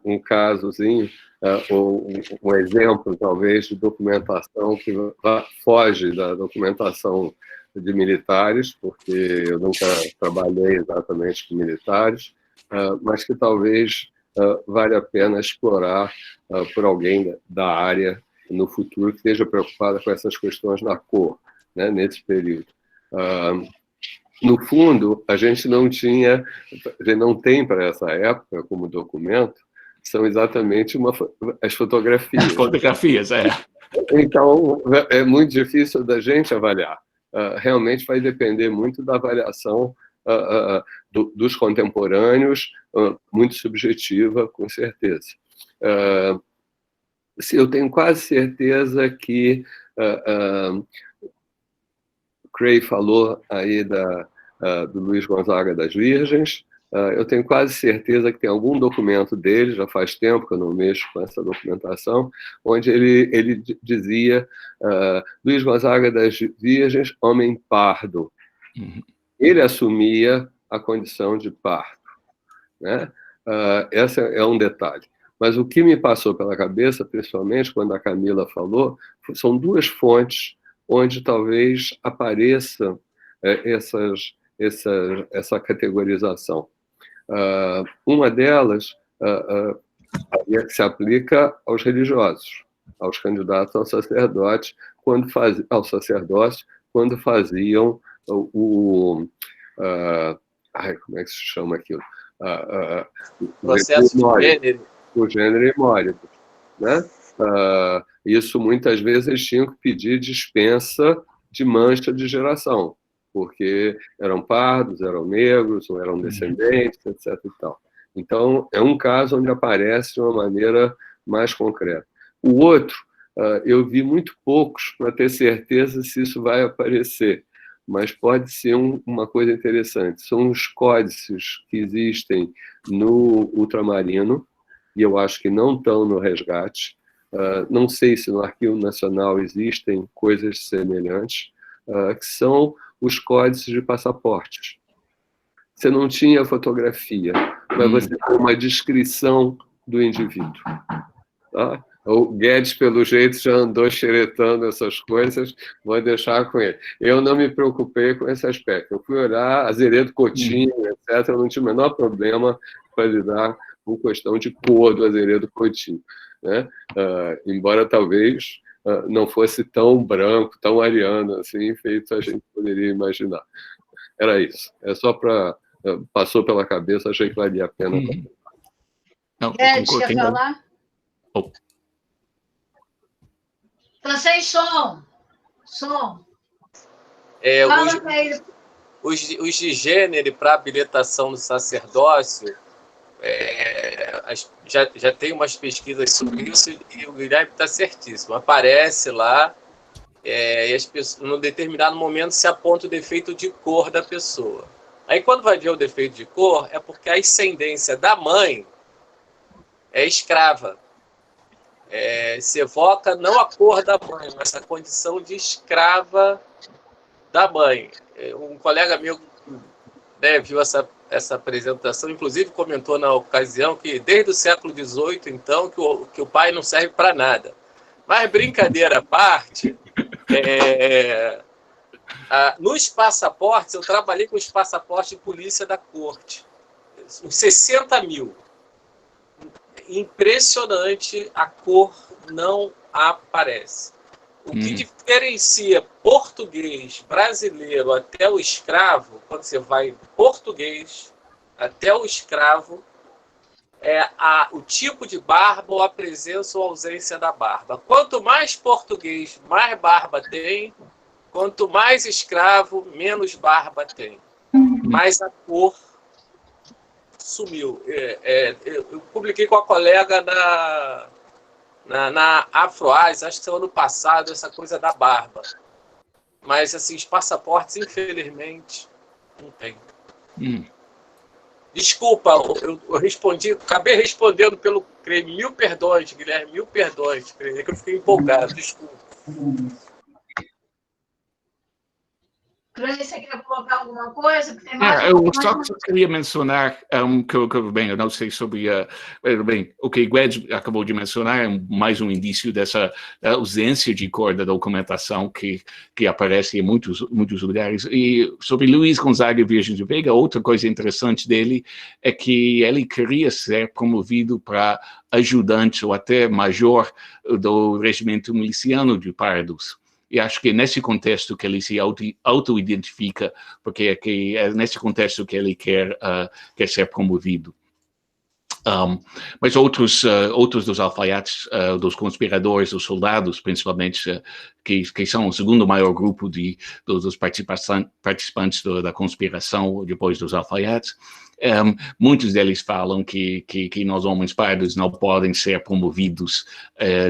um casozinho, um exemplo, talvez, de documentação que foge da documentação de militares, porque eu nunca trabalhei exatamente com militares, mas que talvez vale a pena explorar por alguém da área no futuro que esteja preocupada com essas questões na cor, né, nesse período. No fundo, a gente não tem para essa época como documento, são exatamente as fotografias. As fotografias, Então, é muito difícil da gente avaliar. Realmente vai depender muito da avaliação dos contemporâneos, muito subjetiva, com certeza. Eu tenho quase certeza que Cray falou aí do Luiz Gonzaga das Virgens. Eu tenho quase certeza que tem algum documento dele, já faz tempo que eu não mexo com essa documentação, onde ele dizia Luiz Gonzaga das Virgens, homem pardo. Uhum. Ele assumia a condição de pardo, né? Esse é um detalhe. Mas o que me passou pela cabeça, principalmente quando a Camila falou, são duas fontes onde talvez apareça essa categorização. Uma delas se aplica aos religiosos, aos candidatos ao sacerdócio, quando faziam como é que se chama aquilo? Processo de gênero. O gênero e móribus, né? Isso muitas vezes eles tinham que pedir dispensa de mancha de geração, porque eram pardos, eram negros, ou eram descendentes, etc. E tal. Então, é um caso onde aparece de uma maneira mais concreta. O outro, eu vi muito poucos para ter certeza se isso vai aparecer, mas pode ser uma coisa interessante. São os códices que existem no ultramarino, e eu acho que não estão no resgate. Não sei se no Arquivo Nacional existem coisas semelhantes, que são os códices de passaportes. Você não tinha fotografia, mas você tem uma descrição do indivíduo. Tá? O Guedes, pelo jeito, já andou xeretando essas coisas, vou deixar com ele. Eu não me preocupei com esse aspecto. Eu fui olhar Azeredo Coutinho, etc., eu não tinha o menor problema para lidar com questão de cor do Azeredo Coutinho, né? Embora talvez não fosse tão branco, tão ariano, assim, feito a gente poderia imaginar. Era isso. É só para... Passou pela cabeça, achei que valia a pena. Não, Guedes, quer falar? Oh. Tá sem som. Som. Os de gênero para habilitação do sacerdócio, já tem umas pesquisas sobre isso e o Guilherme está certíssimo. Aparece lá, e as pessoas, num determinado momento, se aponta o defeito de cor da pessoa. Aí, quando vai ver o defeito de cor, é porque a ascendência da mãe é escrava. Se evoca não a cor da mãe, mas a condição de escrava da mãe. Um colega meu, né, viu essa apresentação, inclusive comentou na ocasião que desde o século XVIII, então, que o pai não serve para nada. Mas, brincadeira à parte, nos passaportes, eu trabalhei com os passaportes de polícia da corte, uns 60 mil. Impressionante, a cor não aparece. O que diferencia português brasileiro até o escravo, quando você vai português até o escravo, é o tipo de barba ou a presença ou ausência da barba. Quanto mais português, mais barba tem. Quanto mais escravo, menos barba tem. Mas a cor sumiu. Eu publiquei com a colega na Afroaz, acho que foi ano passado, essa coisa da barba. Mas, assim, os passaportes, infelizmente, não tem. Desculpa, eu respondi, acabei respondendo pelo creme. 1000 perdões, Guilherme, 1000 perdões. É que eu fiquei empolgado, desculpa. Cleide, você quer colocar alguma coisa? Tem mais eu só queria mencionar bem, eu não sei sobre bem, o que o Guedes acabou de mencionar é mais um indício dessa ausência de cor da documentação que aparece em muitos lugares. E sobre Luiz Gonzaga Virgem de Veiga, outra coisa interessante dele é que ele queria ser promovido para ajudante ou até major do regimento miliciano de Pardos. E acho que é nesse contexto que ele se auto-identifica, porque é nesse contexto que ele quer ser promovido. Mas outros dos alfaiates, dos conspiradores, dos soldados, principalmente, que são o segundo maior grupo dos participantes da conspiração depois dos alfaiates, muitos deles falam que nós, homens pardos, não podem ser promovidos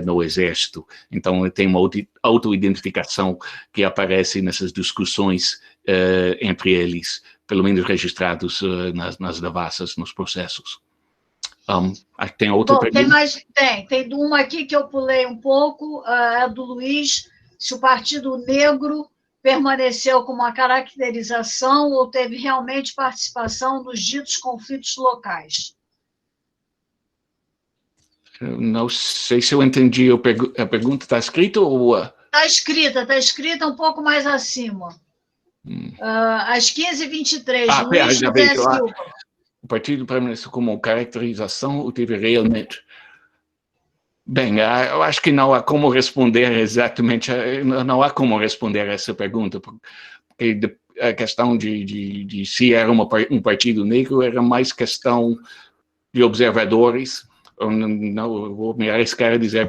no exército. Então, tem uma auto-identificação que aparece nessas discussões entre eles, pelo menos registrados nas devassas, nos processos. Tem outra pergunta? Tem uma aqui que eu pulei um pouco, é do Luiz, se o Partido Negro permaneceu com uma caracterização ou teve realmente participação nos ditos conflitos locais. Eu não sei se eu entendi a pergunta. Está escrita ou... Está escrita um pouco mais acima. Às 15h23, Luiz José Silva. O partido permaneceu como caracterização ou teve realmente... Bem, eu acho que não há como responder exatamente, não há como responder essa pergunta, porque a questão de se era um partido negro era mais questão de observadores. Eu vou me arriscar a dizer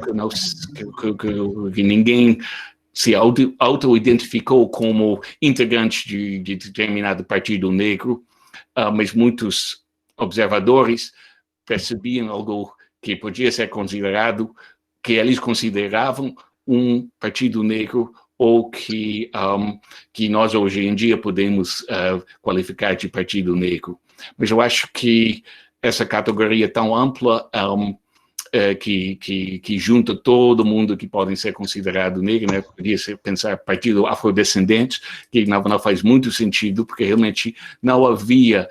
que ninguém se auto-identificou como integrante de determinado partido negro, mas muitos observadores percebiam algo que podia ser considerado, que eles consideravam um partido negro, ou que nós hoje em dia podemos qualificar de partido negro. Mas eu acho que essa categoria tão ampla, que junta todo mundo que podem ser considerado negro, né? Podia ser pensar partido afrodescendente, que não faz muito sentido, porque realmente não havia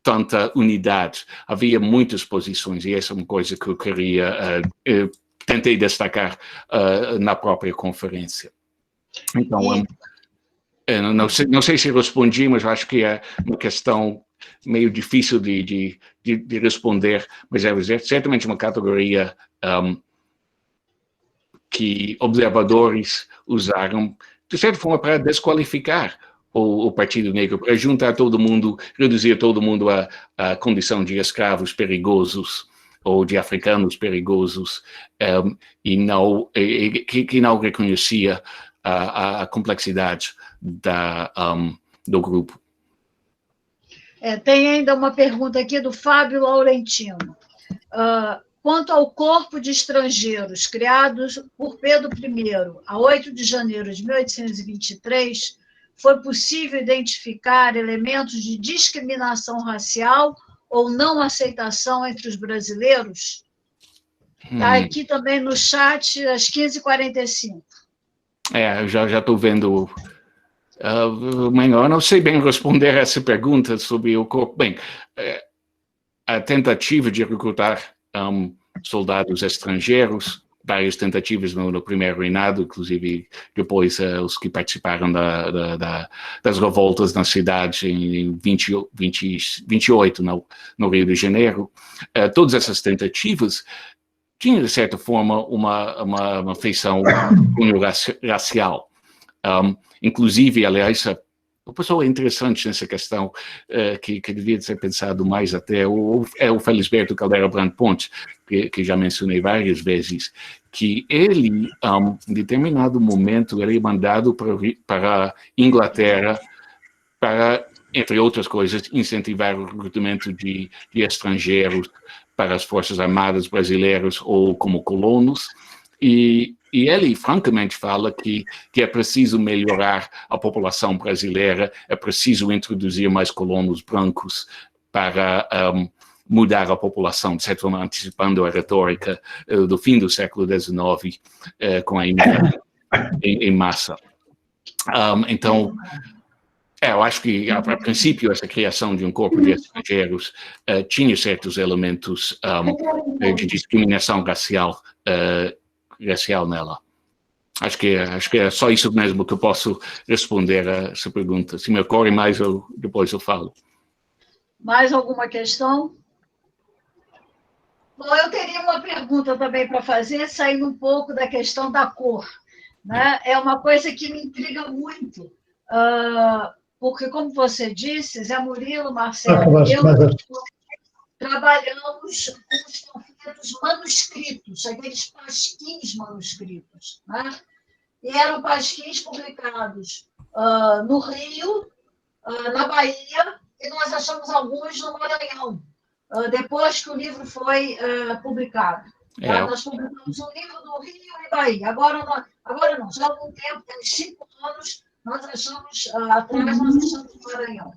tanta unidade, havia muitas posições, e essa é uma coisa que eu queria, tentei destacar na própria conferência. Então, não sei se respondi, mas eu acho que é uma questão meio difícil de responder, mas é certamente uma categoria que observadores usaram, de certa forma, para desqualificar o Partido Negro, para juntar todo mundo, reduzir todo mundo à condição de escravos perigosos, ou de africanos perigosos, que não reconhecia a complexidade do grupo. Tem ainda uma pergunta aqui do Fábio Laurentino. Quanto ao corpo de estrangeiros criados por Pedro I a 8 de janeiro de 1823, foi possível identificar elementos de discriminação racial ou não aceitação entre os brasileiros? Está aqui também no chat, às 15h45. Eu já estou vendo. Eu não sei bem responder essa pergunta sobre o corpo. Bem, a tentativa de recrutar soldados estrangeiros, várias tentativas no primeiro reinado, inclusive depois os que participaram das revoltas na cidade em 28, no Rio de Janeiro. Todas essas tentativas tinham, de certa forma, uma feição racial. Inclusive, aliás, o pessoal é interessante nessa questão, que devia ser pensado mais até, é o Felisberto Caldeira Brand Ponte, que já mencionei várias vezes, que ele, em determinado momento, ele é mandado para a Inglaterra para, entre outras coisas, incentivar o recrutamento de estrangeiros para as Forças Armadas brasileiras ou como colonos, e ele, francamente, fala que é preciso melhorar a população brasileira, é preciso introduzir mais colonos brancos para mudar a população, de certa forma, antecipando a retórica do fim do século XIX, com a imigração em massa. Então, eu acho que, a princípio, essa criação de um corpo de estrangeiros tinha certos elementos de discriminação racial nela. Acho que é só isso mesmo que eu posso responder a essa pergunta. Se me ocorre mais, depois eu falo. Mais alguma questão? Bom, eu teria uma pergunta também para fazer, saindo um pouco da questão da cor, né? É uma coisa que me intriga muito, porque, como você disse, Zé Murilo, Marcelo e eu trabalhamos com os panfletos manuscritos, aqueles pasquins manuscritos, né? E eram pasquins publicados no Rio, na Bahia, e nós achamos alguns no Maranhão, depois que o livro foi publicado. Nós publicamos um livro no Rio e Bahia. Agora não, já há algum tempo, tem 5 anos, nós achamos, atrás nós achamos no Maranhão.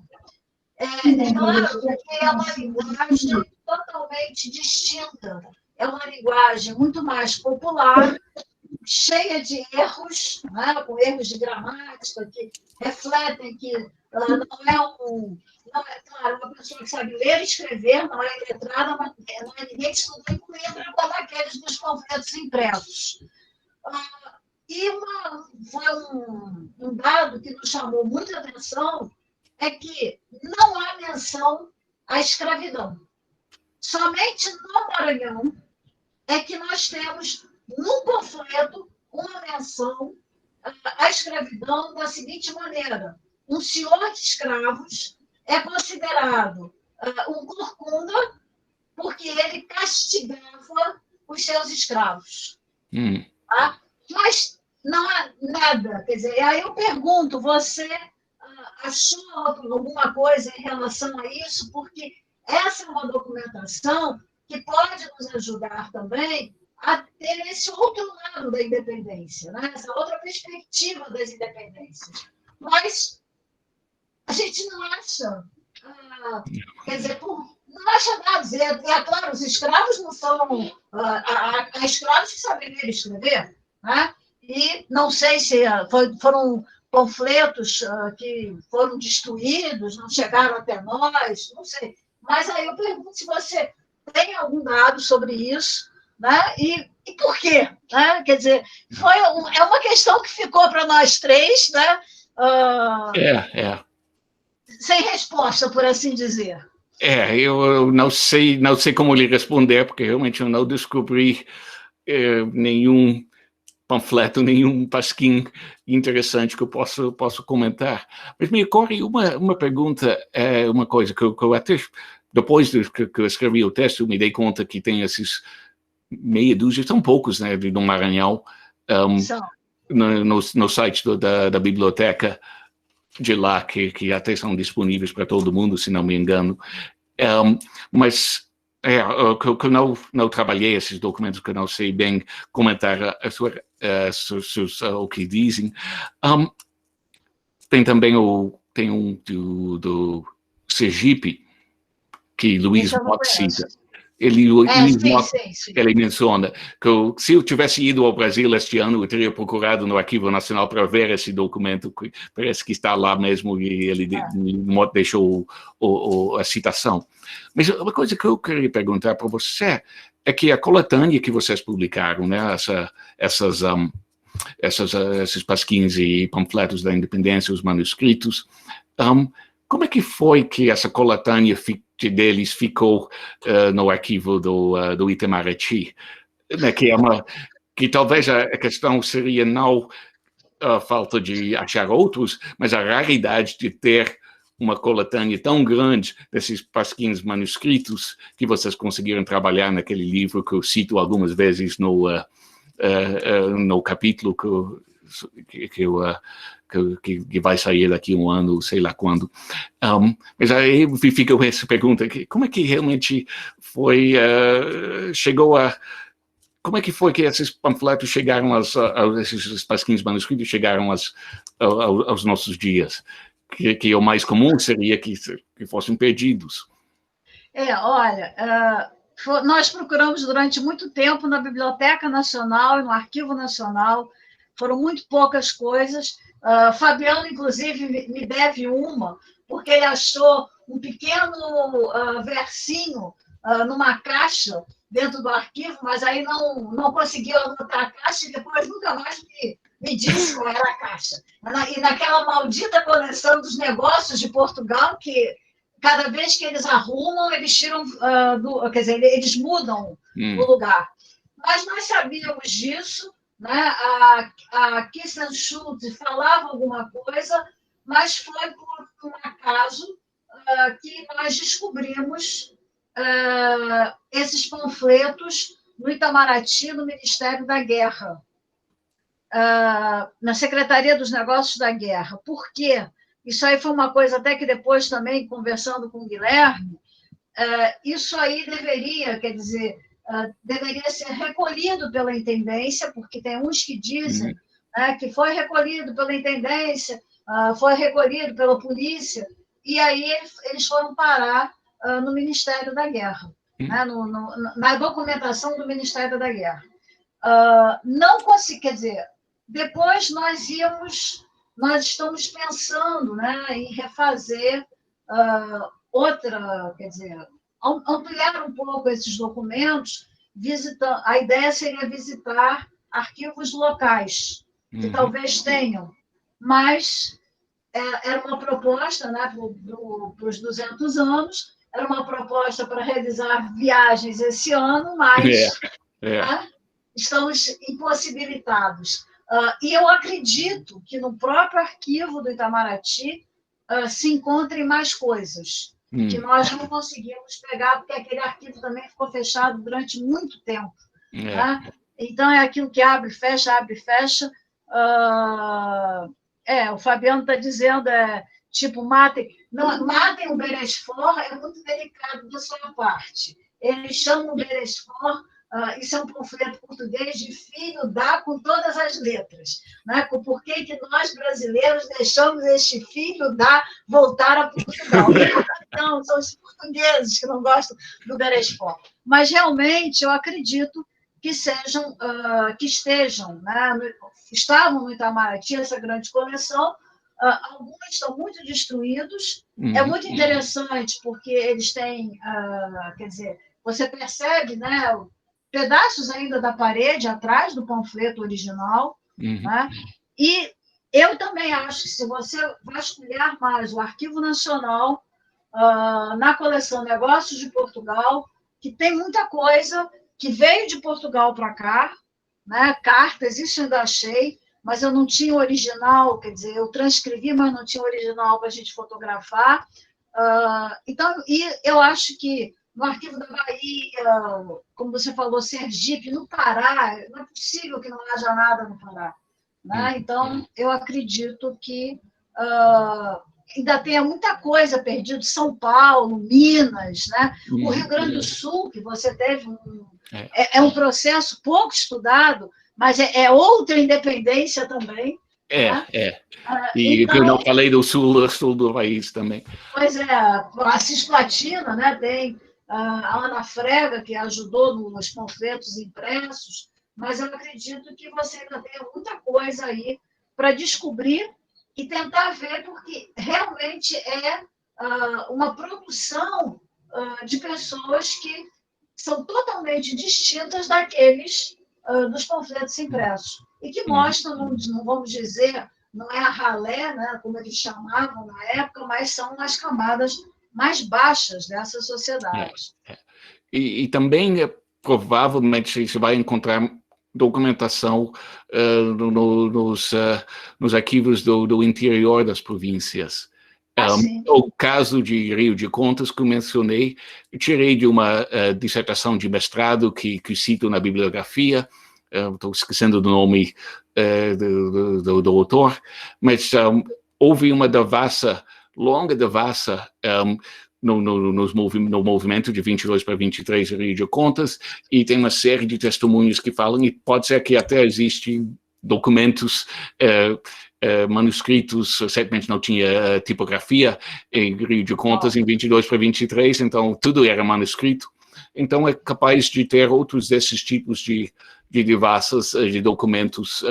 É claro que é uma linguagem totalmente distinta. É uma linguagem muito mais popular, cheia de erros, né, com erros de gramática, que refletem que não é claro, uma pessoa que sabe ler e escrever, não é letrada, não é ninguém que estudou com letra como aqueles dos panfletos impressos. E foi um dado que nos chamou muita atenção, é que não há menção à escravidão. Somente no Maranhão é que nós temos, num panfleto, uma menção à escravidão da seguinte maneira: um senhor de escravos é considerado um corcunda porque ele castigava os seus escravos. Tá? Mas não há nada. Quer dizer, aí eu pergunto, você achou alguma coisa em relação a isso? Porque essa é uma documentação que pode nos ajudar também a ter esse outro lado da independência, né? Essa outra perspectiva das independências. Mas a gente não acha, quer dizer, não acha nada. É claro, os escravos não são... Há escravos que sabem ler e escrever, né? E não sei se foram panfletos que foram destruídos, não chegaram até nós, não sei. Mas aí eu pergunto se você tem algum dado sobre isso, né? E por quê? Né? Quer dizer, é uma questão que ficou para nós três, né? Sem resposta, por assim dizer. Eu não sei como lhe responder, porque realmente eu não descobri nenhum panfleto, nenhum pasquim interessante que eu posso comentar. Mas me ocorre uma pergunta, uma coisa que eu até, depois que eu escrevi o texto, eu me dei conta que tem esses meia dúzia, são poucos, né, do Maranhão, no site da biblioteca de lá, que até são disponíveis para todo mundo, se não me engano. Mas que eu não trabalhei esses documentos, que eu não sei bem comentar o que dizem. Tem também tem um do Sergipe, que Luiz Mott cita. Ele menciona que se eu tivesse ido ao Brasil este ano, eu teria procurado no Arquivo Nacional para ver esse documento, que parece que está lá mesmo, e ele Mott deixou a citação. Mas uma coisa que eu queria perguntar para você é que a coletânea que vocês publicaram, né, esses pasquins e panfletos da independência, os manuscritos, como é que foi que essa coletânea deles ficou no arquivo do Itamaraty? Né, que talvez a questão seria não a falta de achar outros, mas a raridade de ter uma coletânea tão grande desses pasquins manuscritos que vocês conseguiram trabalhar naquele livro que eu cito algumas vezes no capítulo que vai sair daqui um ano, sei lá quando. Mas aí fica essa pergunta, como é que realmente foi, como é que foi que esses panfletos chegaram, esses pasquins manuscritos chegaram aos nossos dias? Que o mais comum seria que fossem perdidos. Olha, nós procuramos durante muito tempo na Biblioteca Nacional e no Arquivo Nacional, foram muito poucas coisas. Fabiano, inclusive, me deve uma, porque ele achou um pequeno versinho numa caixa dentro do arquivo, mas aí não conseguiu anotar a caixa e depois nunca mais me disse qual era a caixa. E naquela maldita coleção dos negócios de Portugal, que cada vez que eles arrumam, eles tiram, quer dizer, eles mudam o lugar. Mas nós sabíamos disso, né? A Kirsten Schultz falava alguma coisa, mas foi por um acaso que nós descobrimos esses panfletos no Itamaraty, no Ministério da Guerra, na Secretaria dos Negócios da Guerra. Por quê? Isso aí foi uma coisa até que depois também, conversando com o Guilherme, isso aí deveria, quer dizer, deveria ser recolhido pela intendência, porque tem uns que dizem que foi recolhido pela intendência, foi recolhido pela polícia, e aí eles foram parar no Ministério da Guerra, né, na documentação do Ministério da Guerra. Não consegui, quer dizer, depois nós estamos pensando, né, em refazer outra, quer dizer, ampliar um pouco esses documentos, a ideia seria visitar arquivos locais, que talvez tenham, mas era uma proposta, né, para os 200 anos, era uma proposta para realizar viagens esse ano, mas né, estamos impossibilitados. E eu acredito que no próprio arquivo do Itamaraty se encontrem mais coisas que nós não conseguimos pegar, porque aquele arquivo também ficou fechado durante muito tempo. Né? Então, é aquilo que abre e fecha, O Fabiano está dizendo, tipo, matem o Beresford, é muito delicado da sua parte. Eles chamam o Beresford, isso é um panfleto português de filho da com todas as letras. Né? Por que nós, brasileiros, deixamos este filho da voltar a Portugal? Não, são os portugueses que não gostam do Beresford. Mas, realmente, eu acredito que estejam, né? Estavam no Itamaraty, essa grande coleção. Alguns estão muito destruídos. É muito interessante, porque eles têm, quer dizer, você percebe, né, pedaços ainda da parede atrás do panfleto original. Né? E eu também acho que, se você vasculhar mais o Arquivo Nacional, na coleção Negócios de Portugal, que tem muita coisa que veio de Portugal para cá, né? Cartas, isso eu ainda achei, mas eu não tinha o original, quer dizer, eu transcrevi, mas não tinha o original para a gente fotografar. Então, e eu acho que no Arquivo da Bahia, como você falou, Sergipe, no Pará, não é possível que não haja nada no Pará. Né? Então, eu acredito que ainda tenha muita coisa perdida, São Paulo, Minas, né? O Rio Grande do Sul, que você teve é um processo pouco estudado, mas é outra independência também. Né? E então, eu não falei do sul do país também. Pois a Cisplatina, né? Tem a Ana Frega, que ajudou nos panfletos impressos, mas eu acredito que você ainda tem muita coisa aí para descobrir e tentar ver, porque realmente é uma produção de pessoas que são totalmente distintas daqueles dos panfletos impressos, e que mostram, não vamos dizer, não é a ralé, né, como eles chamavam na época, mas são as camadas mais baixas dessa sociedade. E também, provavelmente, você vai encontrar documentação nos arquivos do interior das províncias. O caso de Rio de Contas, que eu mencionei, eu tirei de uma dissertação de mestrado que cito na bibliografia, estou esquecendo do nome do autor, mas houve uma longa devassa no movimento de 22 para 23 de Rio de Contas, e tem uma série de testemunhos que falam, e pode ser que até existem documentos, manuscritos, certamente não tinha tipografia em Rio de Contas em 22 para 23, então tudo era manuscrito. Então é capaz de ter outros desses tipos de devassas, de documentos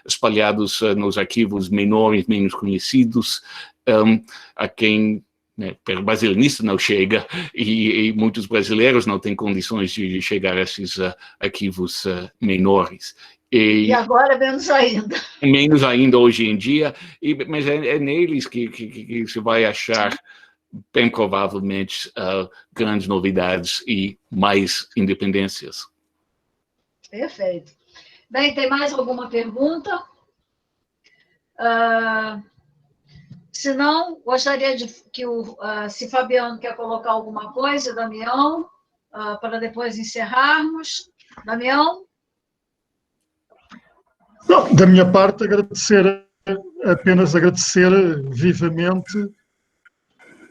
espalhados nos arquivos menores, menos conhecidos, a quem pelo brasileirista não chega, e muitos brasileiros não têm condições de chegar a esses arquivos menores. E agora menos ainda. Menos ainda hoje em dia, mas é neles que se vai achar, bem provavelmente, grandes novidades e mais independências. Perfeito. Bem, tem mais alguma pergunta? Se não, gostaria que se Fabiano quer colocar alguma coisa, Damião, para depois encerrarmos. Damião? Não, da minha parte, apenas agradecer vivamente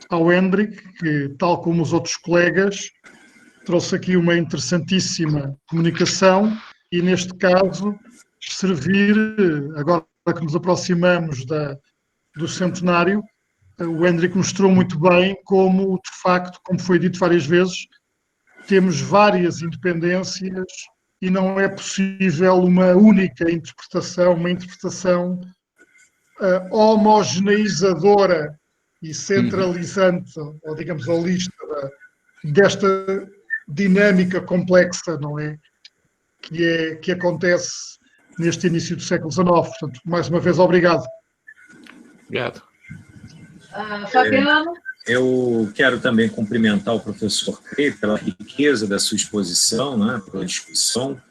ao Hendrik, que, tal como os outros colegas, trouxe aqui uma interessantíssima comunicação e, neste caso, servir, agora que nos aproximamos do centenário, o Hendrik mostrou muito bem como, de facto, como foi dito várias vezes, temos várias independências e não é possível uma única interpretação, uma interpretação homogeneizadora e centralizante, ou digamos holista, desta dinâmica complexa, não é? Que acontece neste início do século XIX. Portanto, mais uma vez, obrigado. Obrigado. Fabiano? Eu quero também cumprimentar o professor Crey pela riqueza da sua exposição, né, pela discussão,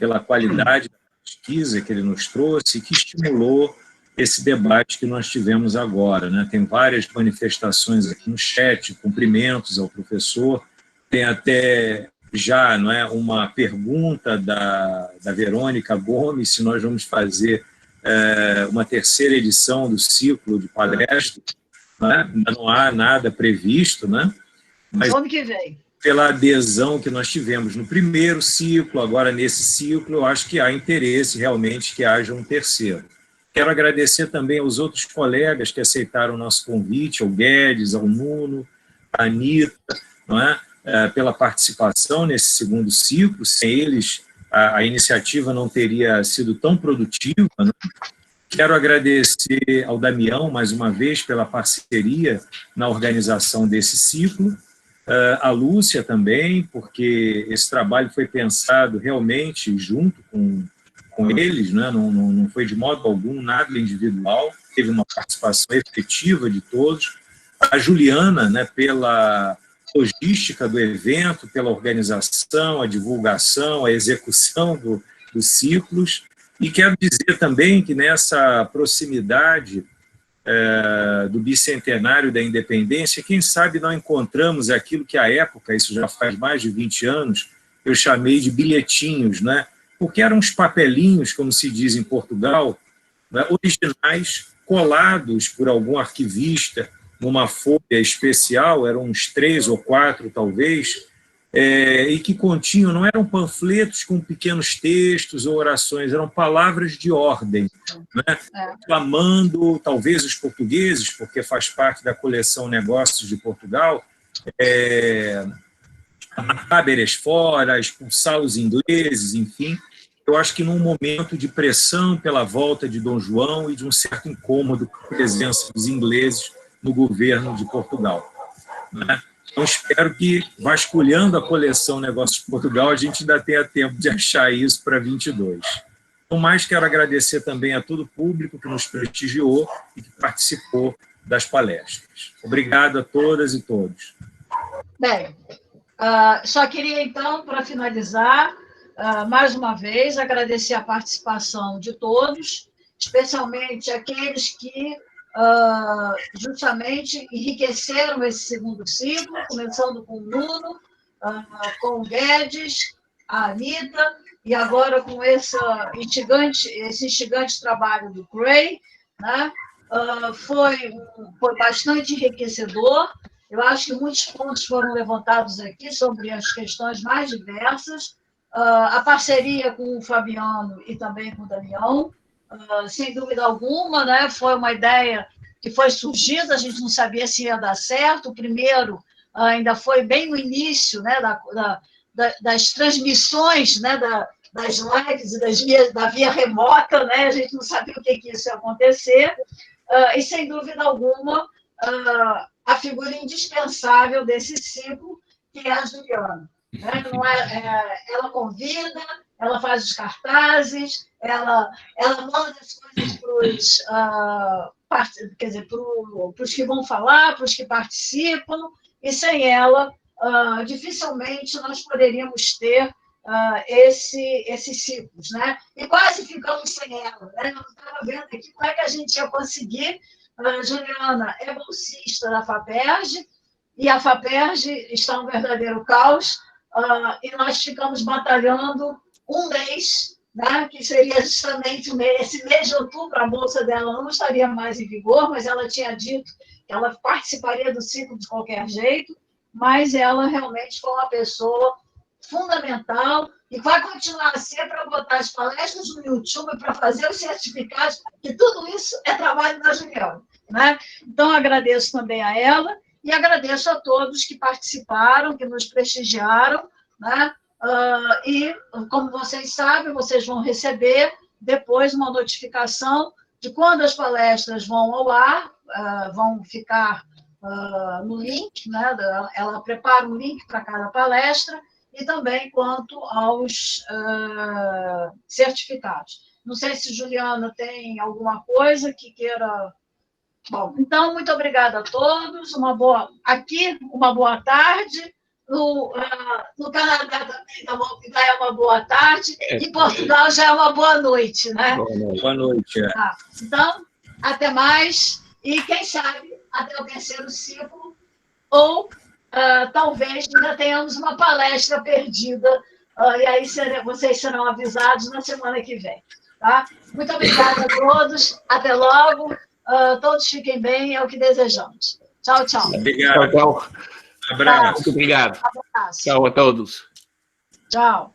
pela qualidade da pesquisa que ele nos trouxe e que estimulou esse debate que nós tivemos agora. Né? Tem várias manifestações aqui no chat, cumprimentos ao professor, tem até já, não é, uma pergunta da Verônica Gomes, se nós vamos fazer uma terceira edição do ciclo de palestras, né? Ainda não há nada previsto, né? Mas ano que vem. Pela adesão que nós tivemos no primeiro ciclo, agora nesse ciclo, eu acho que há interesse realmente que haja um terceiro. Quero agradecer também aos outros colegas que aceitaram o nosso convite, ao Guedes, ao Nuno, à Anitta, não é? Pela participação nesse segundo ciclo. Sem eles, a iniciativa não teria sido tão produtiva, né? Quero agradecer ao Damião, mais uma vez, pela parceria na organização desse ciclo, a Lúcia também, porque esse trabalho foi pensado realmente junto com eles, né? Não foi de modo algum nada individual, teve uma participação efetiva de todos. A Juliana, né, pela logística do evento, pela organização, a divulgação, a execução dos ciclos. E quero dizer também que nessa proximidade do bicentenário da independência, quem sabe não encontramos aquilo que à época, isso já faz mais de 20 anos, eu chamei de bilhetinhos, né? Porque eram uns papelinhos, como se diz em Portugal, né, originais, colados por algum arquivista numa folha especial, eram uns 3 ou 4 talvez, e que continham, não eram panfletos com pequenos textos ou orações, eram palavras de ordem, né? Clamando, talvez os portugueses, porque faz parte da coleção Negócios de Portugal, haberes fora, expulsar os ingleses, enfim. Eu acho que num momento de pressão pela volta de Dom João e de um certo incômodo com a presença dos ingleses no governo de Portugal, né? Então, espero que, vasculhando a coleção Negócios de Portugal, a gente ainda tenha tempo de achar isso para 22. Então, mais quero agradecer também a todo o público que nos prestigiou e que participou das palestras. Obrigado a todas e todos. Bem, só queria, então, para finalizar, mais uma vez, agradecer a participação de todos, especialmente aqueles que justamente enriqueceram esse segundo ciclo, começando com o Nuno, com o Guedes, a Anitta, e agora com esse instigante trabalho do Gray, né? Foi bastante enriquecedor. Eu acho que muitos pontos foram levantados aqui sobre as questões mais diversas. A parceria com o Fabiano e também com o Damião, sem dúvida alguma, né? Foi uma ideia que foi surgida, a gente não sabia se ia dar certo. O primeiro ainda foi bem no início, né, das transmissões, né, das lives e da via remota, né? A gente não sabia o que isso ia acontecer. E, sem dúvida alguma, a figura indispensável desse ciclo, que é a Juliana. Né? Ela convida, ela faz os cartazes, ela manda as coisas para os que vão falar, para os que participam, e sem ela, dificilmente nós poderíamos ter esses ciclos, né? E quase ficamos sem ela, né? Eu estava vendo aqui como é que a gente ia conseguir. Juliana é bolsista da FAPERJ, e a FAPERJ está um verdadeiro caos, e nós ficamos batalhando um mês, né, que seria justamente esse mês de outubro. A bolsa dela não estaria mais em vigor, mas ela tinha dito que ela participaria do ciclo de qualquer jeito, mas ela realmente foi uma pessoa fundamental e vai continuar a ser para botar as palestras no YouTube, para fazer os certificados, que tudo isso é trabalho da Juliana, né? Então, agradeço também a ela e agradeço a todos que participaram, que nos prestigiaram, né? E, como vocês sabem, vocês vão receber depois uma notificação de quando as palestras vão ao ar, vão ficar no link, né? Ela prepara um link para cada palestra, e também quanto aos certificados. Não sei se Juliana tem alguma coisa que queira... Bom, então, muito obrigada a todos, uma boa tarde. No Canadá também já é uma boa tarde, em Portugal já é uma boa noite, né? Boa noite. Então, até mais, e quem sabe até o terceiro ciclo, ou talvez ainda tenhamos uma palestra perdida, e aí vocês serão avisados na semana que vem. Tá? Muito obrigada a todos. Até logo. Todos fiquem bem, é o que desejamos. Tchau, tchau. Obrigado. Tchau, tchau. Abraço. Muito obrigado. Abraço. Tchau a todos. Tchau.